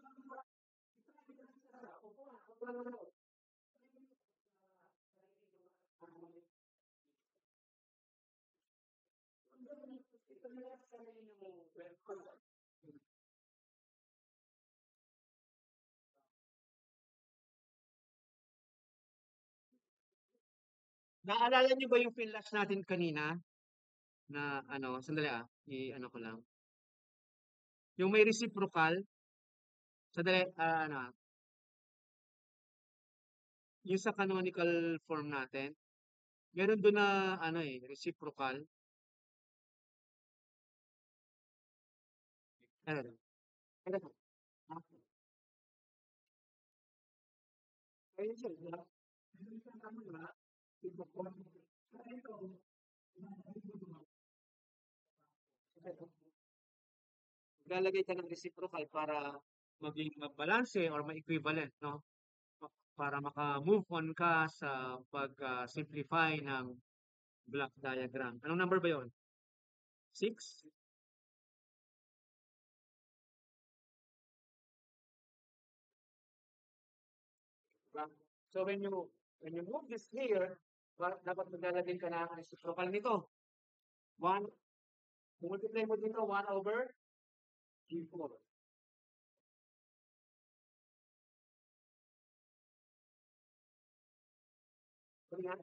naalala niyo ba yung flash natin kanina? Na ano, sandali i-ano ko lang. Yung may reciprocal, sandali, yung sa canonical form natin, meron doon na, reciprocal. Ano, ano, ayun siya, diba? Lalagay ka ng reciprocal para maging magbalanse or ma-equivalent, no? Para maka-move on ka sa pag-simplify ng block diagram. Anong number ba yon? 6? So when you move this here, dapat maglalagay ka na reciprocal nito. 1, multiply mo dito 1 over G4. So yan.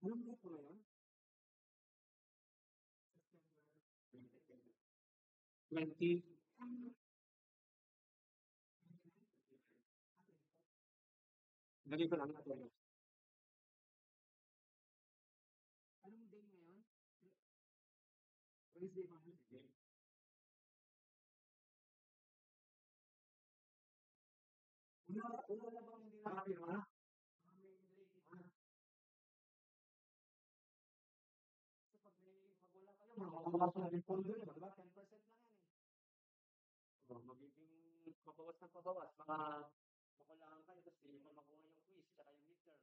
Anong date mo ngayon? 20. Lagay ko lang ito. Anong day ngayon? Wednesday ba? Una na bang hindi nakapirma? May delay pa. So pag wala kayo, makakabawas na rin pondo yun, diba? 10% lang yan eh. So, magiging mabawas ng pabawas. Baka makulangan kayo, tapos hindi mo makuha yung quiz, tsaka yung midterm.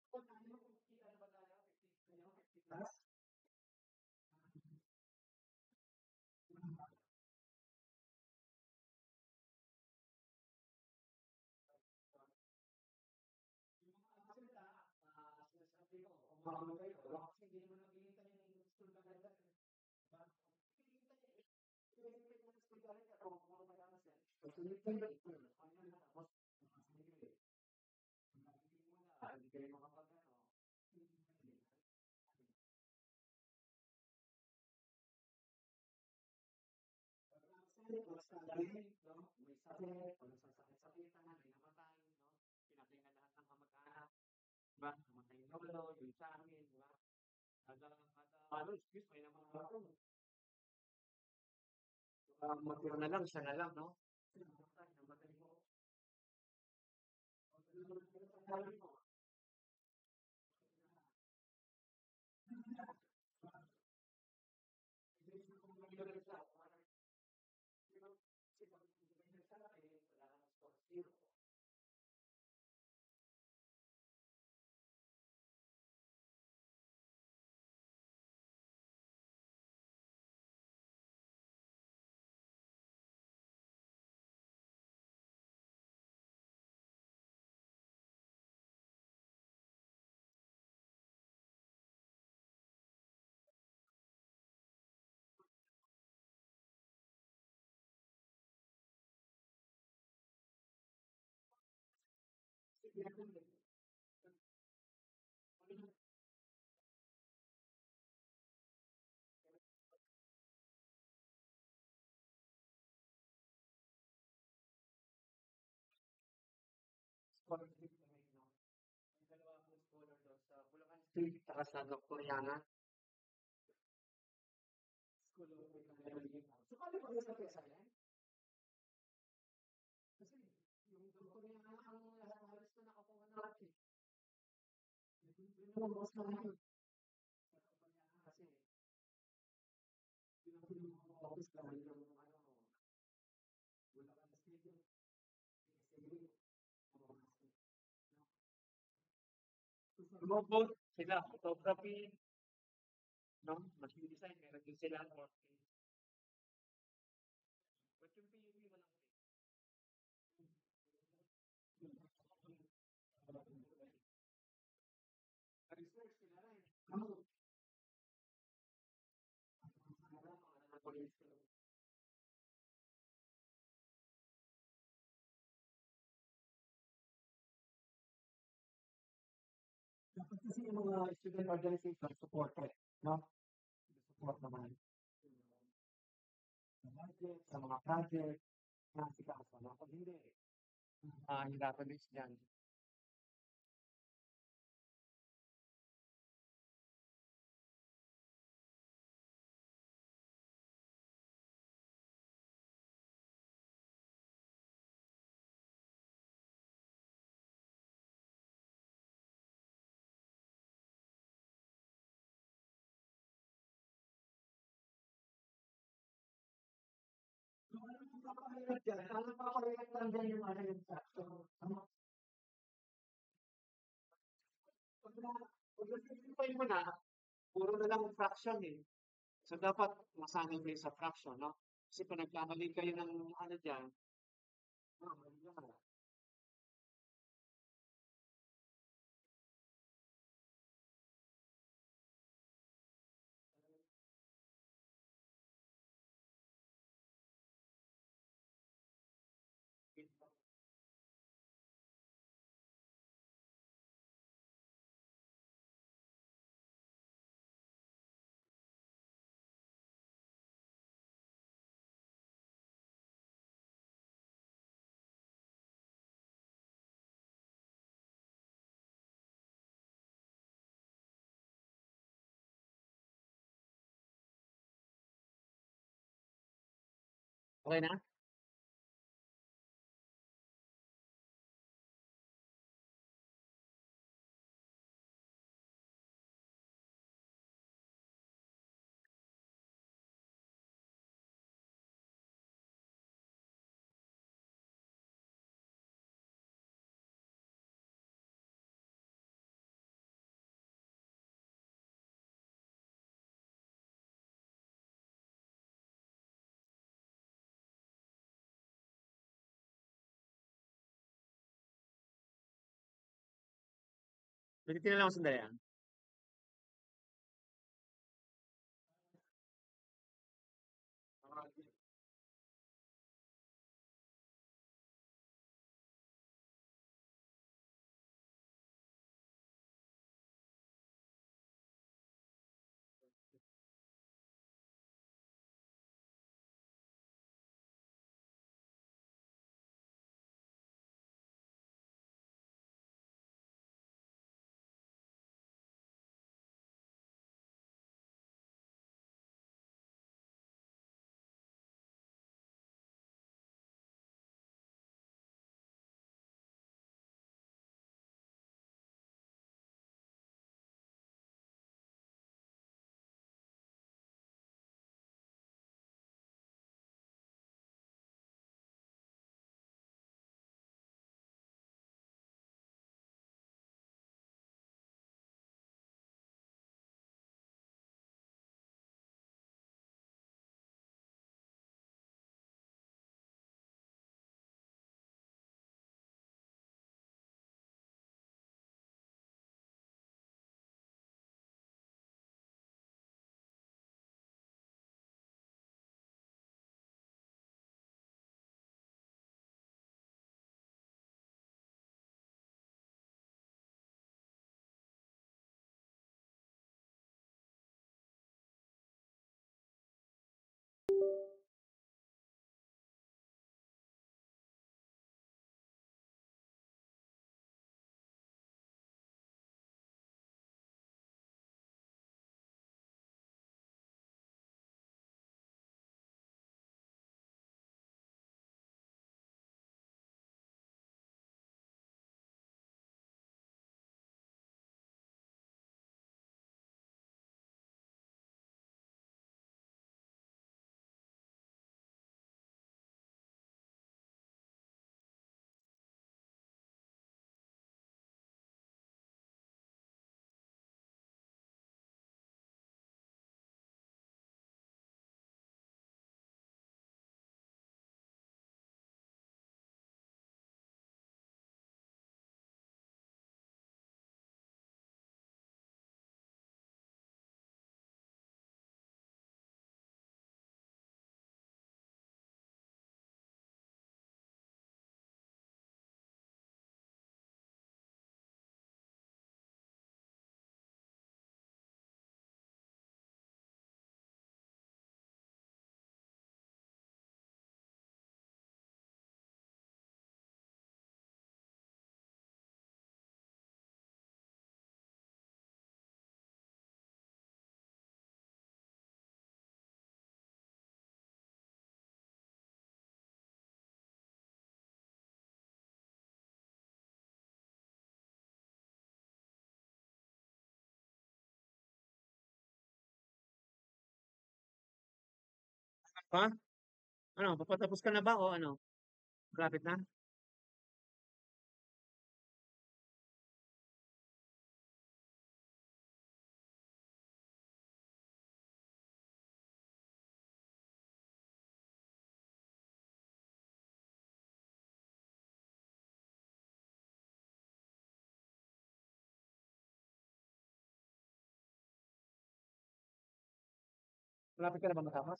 Kung ano, 50 ano ba tayo? 50, ano, 50 plus? Yung mga salita, sinasabi ko, umaano kayo, kasi hindi naman nakikita yung school ka agad. Diba? Nakikita niya eh. Pinag-expect mo sa school ka agad, kung may anas yan. Tapos pinag-expect mo, ano na, tapos, sige, hindi mo na, hindi kayo makapag-ano. Basta dahil, no? May sakit, o nagsasakit-sakitan, may namatay, no? Pinatay na lahat ng kamag-anak. Diba? Namatay yung lolo, yung sa amin, diba? Ano, excuse, may namatay ako. Matira na lang, siya na lang, no? Namatay mo. Sabi mo, kung nangyari siya, kasi pag nangyari siya, wala kang score zero. Scholarship kami, no? May dalawa akong scholar doon sa Bulacan State, saka sa Dr. Yana. School of Technology. So, paano ba sa PSIN? Kasi, yung Dr. Yana, ang lahat halos na nakakuha na lahat eh. Yun ang boss namin. Kasi, yun ang office naman yung ano, Bulacan State, PSIN. Both sila, photography, no? Machine design, meron din sila working. But yung PUP, walang pay. Research sila rin. Ano? Dapat kasi yung mga student organization supported, no? Support naman. Sa budget, sa mga project, nasikaso, no? Pag hindi, hirapan din dyan. dyan, ang paparehat lang dyan yung ano yung fraction. Pag na-simplify mo na, puro na lang fraction eh. So, dapat masanay kayo sa fraction, no? Kasi kung nagkamali kayo ng ano dyan, yun. Okay na? Ulitin na lang ako sandali ah. Ha? Ano, papatapos ka na ba o ano? Malapit na? Malapit ka na ba matapos?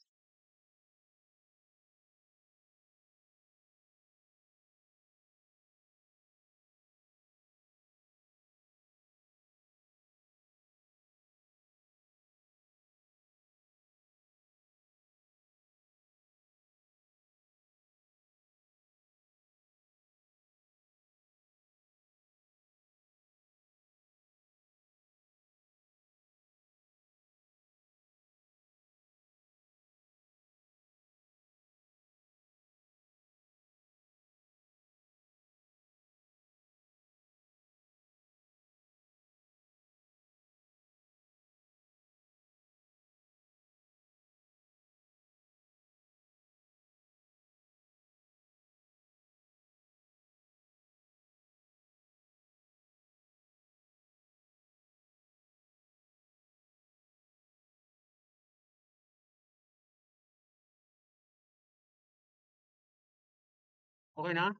Okay na?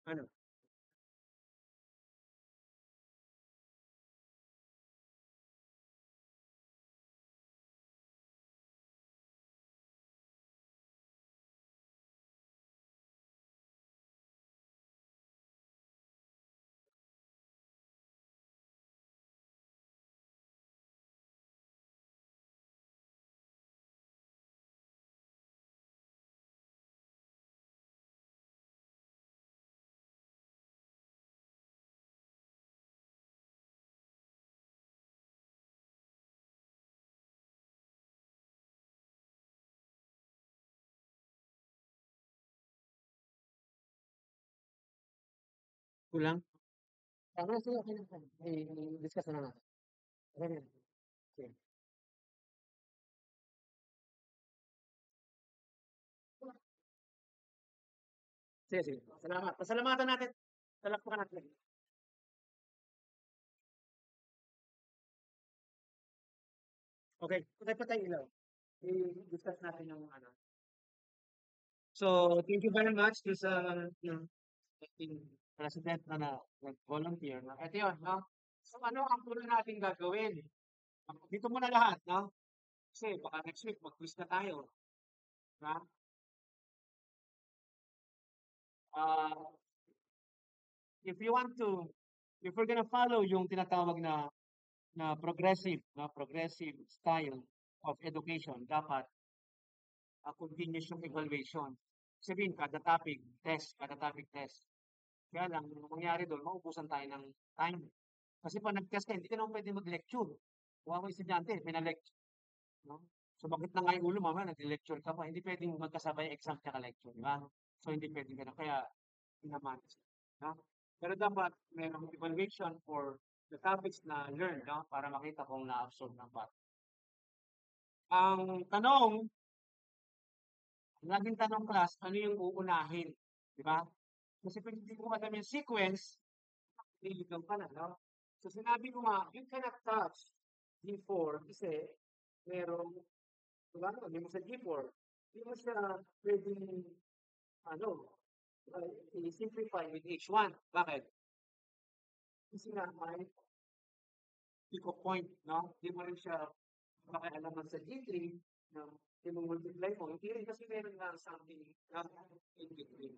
Ano? Kulang? Sige, sige, okay na. I-discuss na natin. Okay na. Sige. Sige, sige. Salamat. Pasalamatan natin. Talakpakan natin. Okay, patay pa tayo ilaw. I-discuss natin yung ano. So, thank you very much to sa yung ating president na nag-volunteer. No? Ito yun, no? So, ano ang puno natin gagawin? Dito muna lahat, no? Kasi baka next week mag-quiz na tayo. Na? Uh, if you want to, if we're gonna follow yung tinatawag na progressive style of education, dapat continuous yung evaluation. Sabihin, kada topic test. Kaya lang, ang mangyari doon, maubusan tayo ng time. Kasi pag nag-test ka, hindi ka naman pwede mag-lecture. Kung ako estudyante, pina-lecture. No? So, bakit na nga yung ulo, mama, nag-lecture ka pa. Hindi pwedeng magkasabay exam tsaka lecture, di ba? So, hindi pwedeng gano'n. Kaya, pinamanage. No? Pero dapat, mayroong evaluation for the topics na learn, no? Para makita kung na-absorb ng bata. Ang tanong, laging tanong class, ano yung uunahin? Di ba? Kasi pag hindi mo alam yung sequence, nililigaw ka na, no? So sinabi ko nga, you cannot touch G4 kasi merong, diba, no? Hindi mo sa G4, hindi mo siya pwedeng, ano, i-simplify with H1. Bakit? Kasi nga, may pick of point, no? Hindi mo rin siya makialaman sa G3, no? Hindi mo multiply mo. Hindi rin kasi meron nga something in between.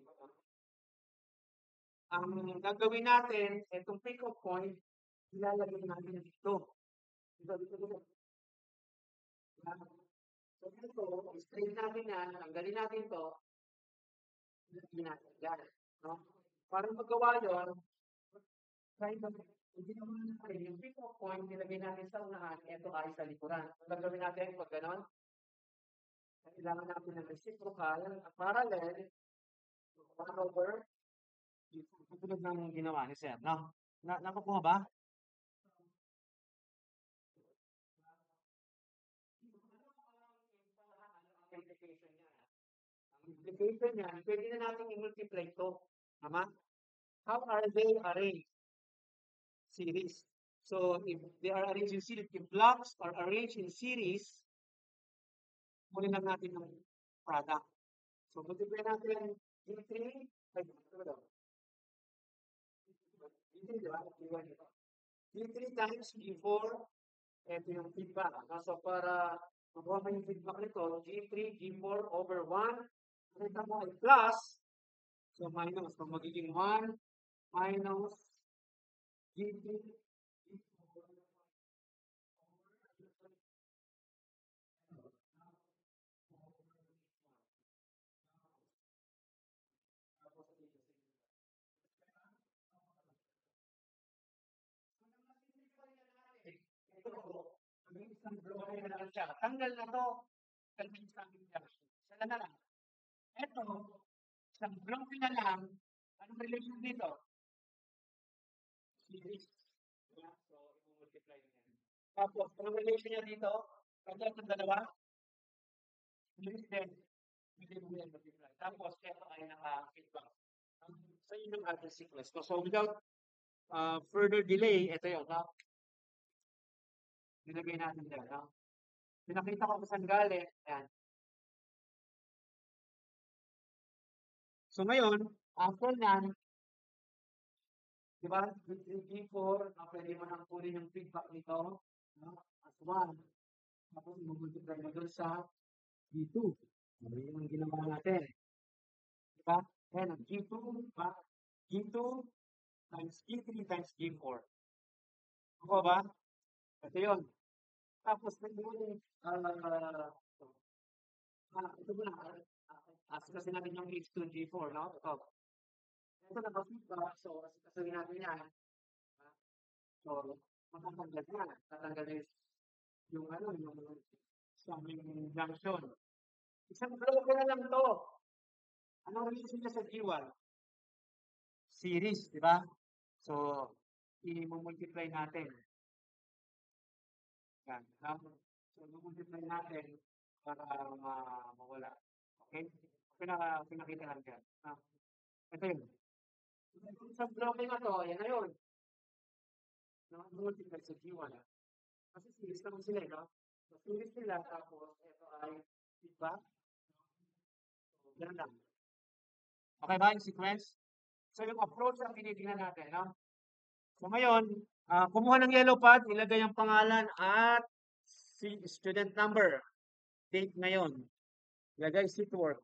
Ang gagawin natin, itong pick of point, ilalagay natin dito. Dito. So dito, straight natin yan, tanggalin natin to, ilagay natin yan. No? Para magawa yun, kahit hindi naman natin, yung pick of point, nilagay natin sa unahan, ito ay sa likuran. Ang gagawin natin, pag ganon, Kailangan natin ng reciprocal, parallel, 1 over, tulad ng ginawa ni Sir, no? Nakukuha ba? Implication niya. Ang implication niya, pwede na natin i-multiply ito. Tama? How are they arranged? Series. So, if they are arranged in series, if blocks are arranged in series, muli lang natin ng product. So, multiply natin G3, ay, ito daw. G3, di ba? G3 times G4, ito yung feedback. So, para makuha mo yung feedback nito, G3, G4 over 1, nakita mo ay plus, so minus. So, magiging 1 minus G3, G4, isang bloke na lang siya. Tanggal na to. Tanggal isang junction. Sala na lang. Ito, isang bloke na lang. Anong relation dito? Series. Yeah, so, i-multiply na yan. Tapos, anong relation niya dito? Tanggal ng dalawa? Series din. Hindi mo yan multiply. Tapos, ito ay naka-feedback. So, yun yung ating sequence. So, without further delay, ito yun. No? Nilagay natin dyan. No? Pinakita ko kung saan galing. Ayan. So, ngayon, after nyan, di ba, G4, pwede mo nang kunin yung feedback nito, no? As 1. Tapos, mag-multiply mo doon sa G2. Ano yung ginawa natin? Di ba? Ayan, G2, diba? G2 times G3 times G4. Ako ba? Ito yun. Tapos, nag-uling, ito mo na, kasi natin yung H2 and G4, no? Ito na ba? So, kasi natin yan. So, matatanggal yan. Tatanggal yung yung junction. Isang bloke na lang to. Anong relation niya sa G1? Series, di ba? So, i-multiply natin. Yan. So, i-multiply natin para mawala. Okay? Pinakita lang dyan. Ito yun. Isang bloke na to, yan na yun. Multiply sa G1. Kasi series naman sila, no? So, series sila, tapos ito ay feedback. So, ganun lang. Okay ba yung sequence? So, yung approach ang tinitingnan natin, no? So, ngayon, kumuha ng yellow pad, ilagay ang pangalan at student number. Date ngayon. Ilagay seat work.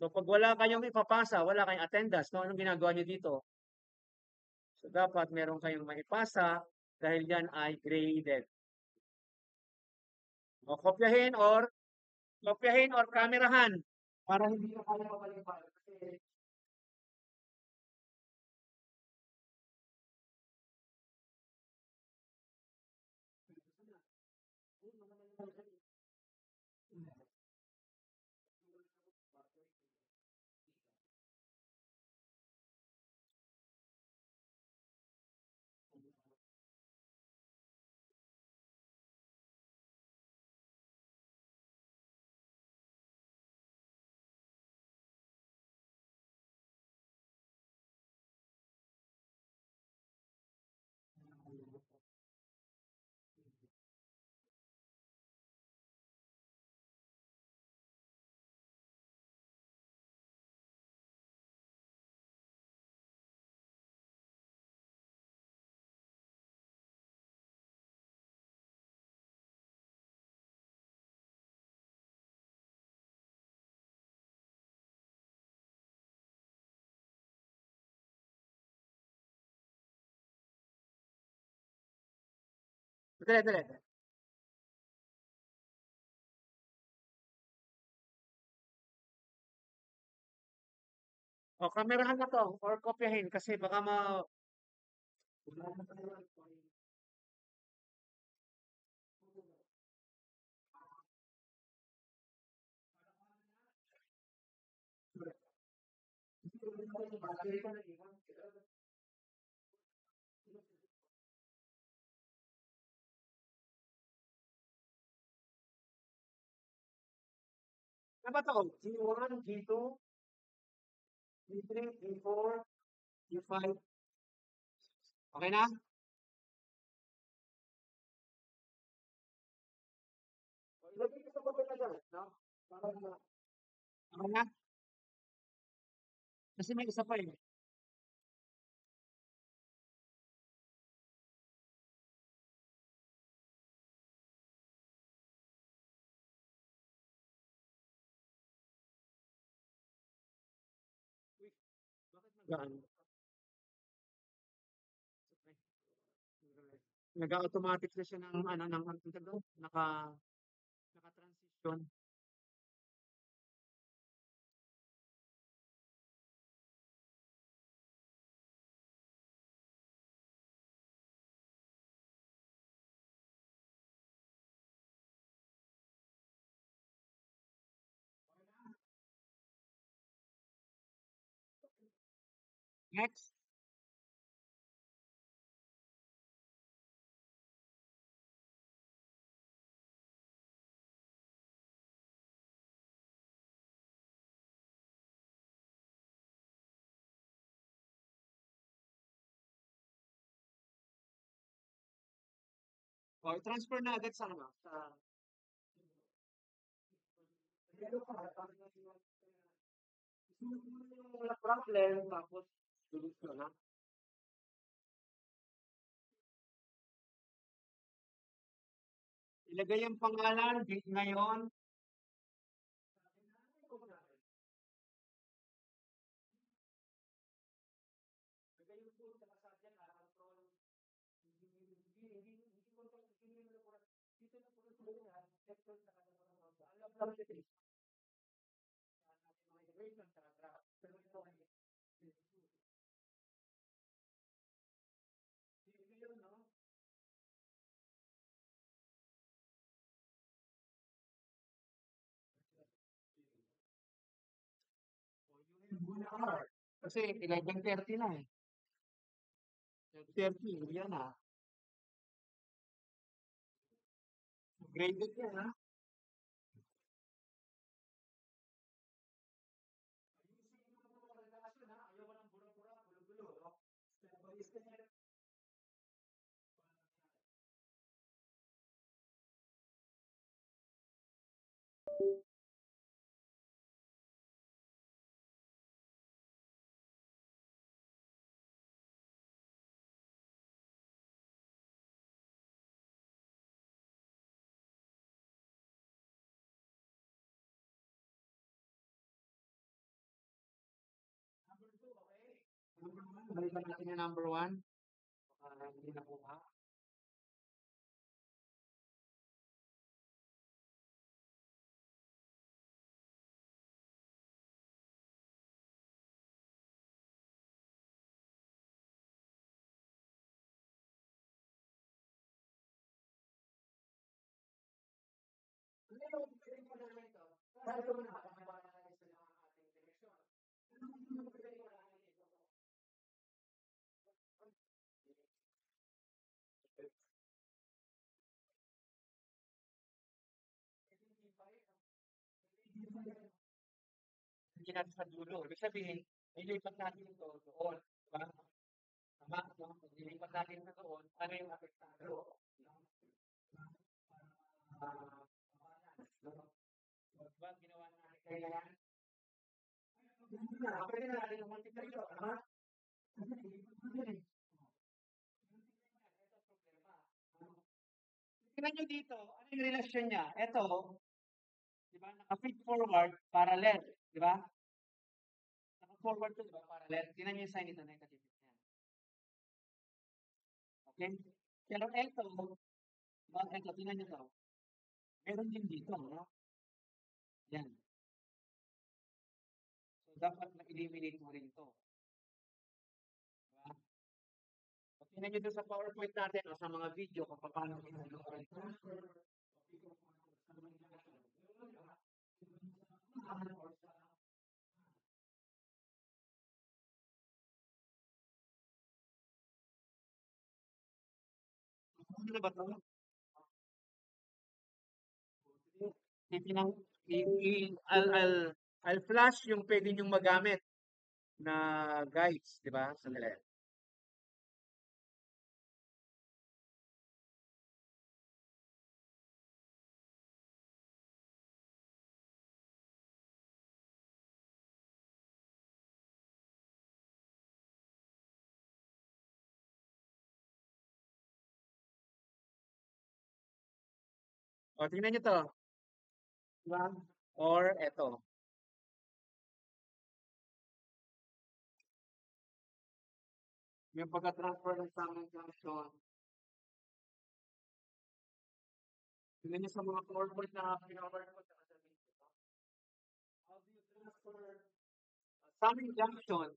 So, pag wala kayong ipapasa, wala kayong attendance, no? Anong ginagawa nyo dito? So, dapat meron kayong maipasa dahil yan ay graded. O, kopyahin or kamerahan para hindi na kayo mabalik-balik. Kasi dali. O, kamerahan na to or kopyahin kasi baka Ano ba to? G1, G2, G3, G4, G5. Okay na? Ilagay ko sa baba na yan, no? Okay na? Kasi may isa pa eh. Uy, bakit nagaan? Nag-automatic na siya ng ano ng naka-transition. Next. O, transfer na agad sa ano? Sa yung problem, tapos solusyon na. Ilagay ang pangalan, date ngayon. Kasi 11:30 na eh. 11:30, yan na. Graded yan ha. Balikan natin yung number 1. Hindi nakuha. Hindi natin sa dulo. Ibig sabihin, ilipat natin ito doon. Diba? Tama, no? Ilipat natin ito doon. Ano yung apektado? No? Diba, ginawa natin kaya yan? Pwede na natin yung multiply ito. Tama? Tingnan nyo dito, ano yung relasyon niya? Ito, di ba, naka-feed forward, parallel, di ba? Naka-forward to, di ba, parallel. Tingnan nyo yung sign ito, negative. Yan. Okay? Pero ito, di ba, ito, tingnan nyo to. Meron din dito, no? Yan. So, dapat na-eliminate mo rin to. Diba? So, tingnan nyo doon sa PowerPoint natin, o sa mga video, kung paano ginagawa ito. na ba to? Titinang, I'll flash yung pwede nyong magamit na guides, di ba? Sandali. O, tingnan nyo to. Diba? Or eto. Yung pagka-transfer ng Summon Junction. Tingnan nyo sa mga forward na pinaward ko sa sabihin ko. How do you transfer Summon Junction?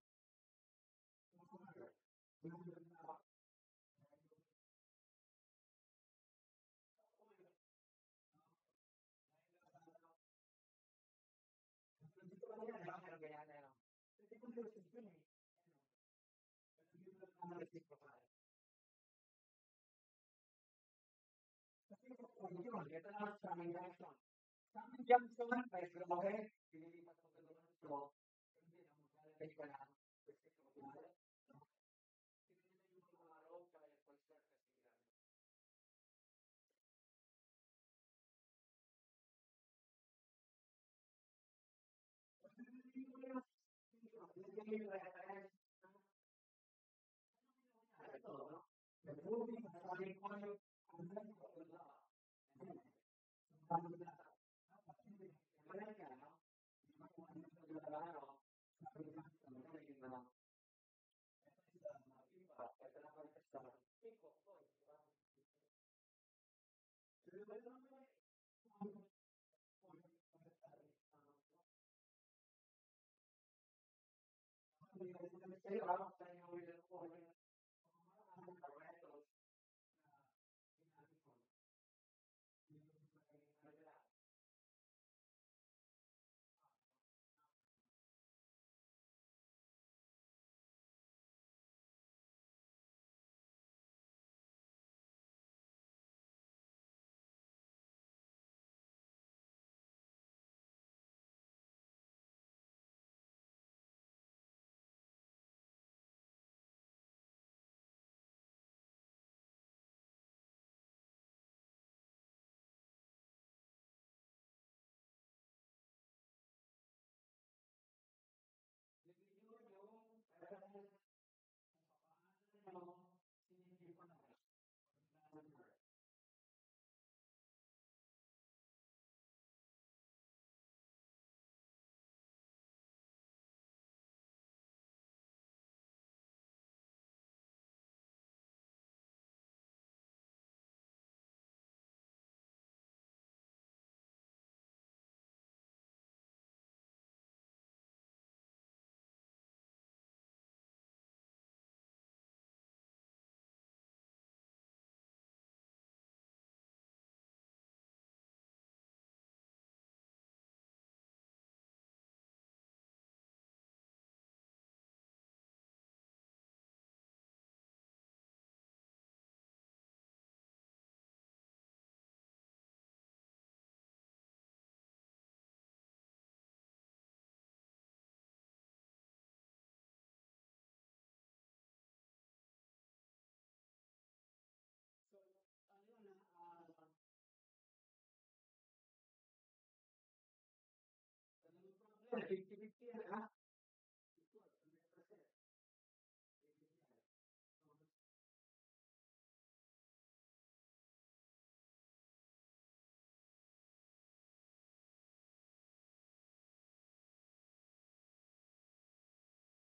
Summon Junction, may grabe. Pinilipat ko sa doon ko. Hindi na maglalagay ka na.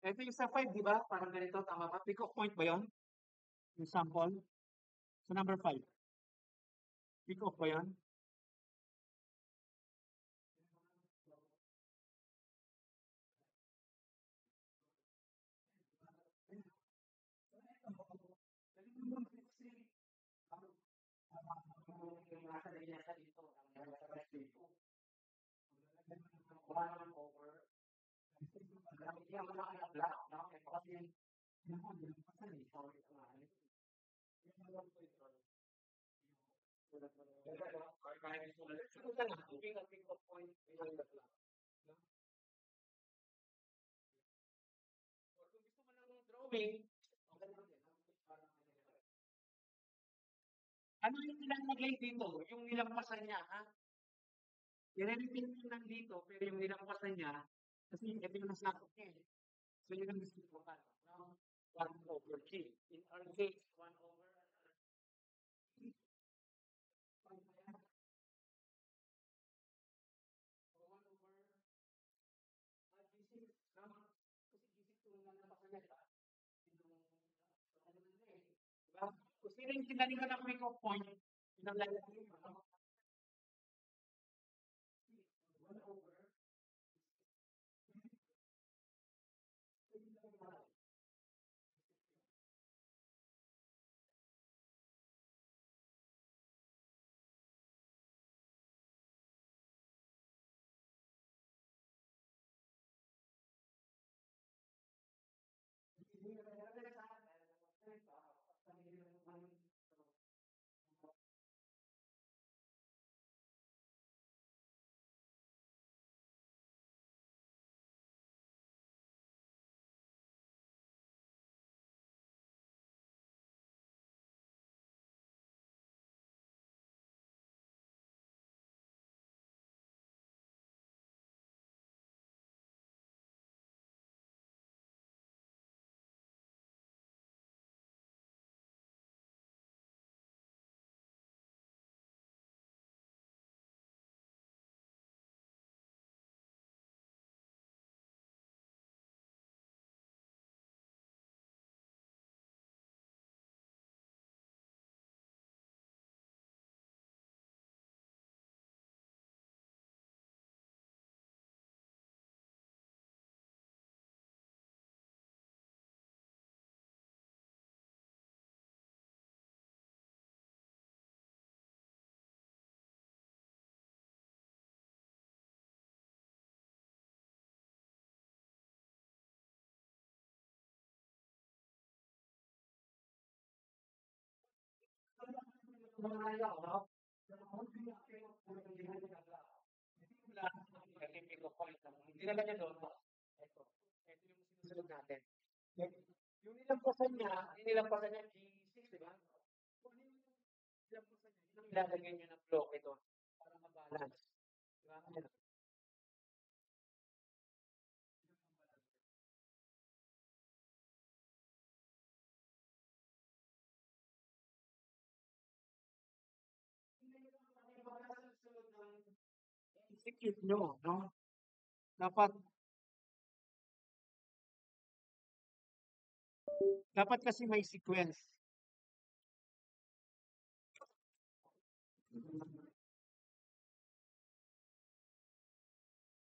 Ito yung sa 5, di ba? Parang ganito, tama ba? Pick off point ba yun? Yung sample? Sa number 5. Pick off ba yun? Ito lang, giving a pick-up point behind the clock. No? Or kung gusto mo ng drawing, okay lang din. Ano yung nilalagay dito? Yung nilampasan niya, ha? I-repeat mo lang dito, pero yung nilampasan niya, kasi ito yung nasakot niya eh. So yun ang gusto ko pa. No? 1/3. In our case, 1/3. Kung sino yung tinalikan ng pick up point, yun ang lalagay mo. 1/3. Dinala niya doon. Ito. Ito yung sinusunod natin. Yung nilampasan niya G6, di ba? Kung ano yung nilampasan niya, yun ang ilalagay niyo ng bloke doon para ma-balance. Di ba? Ayan. Execute nyo, no? Dapat kasi may sequence.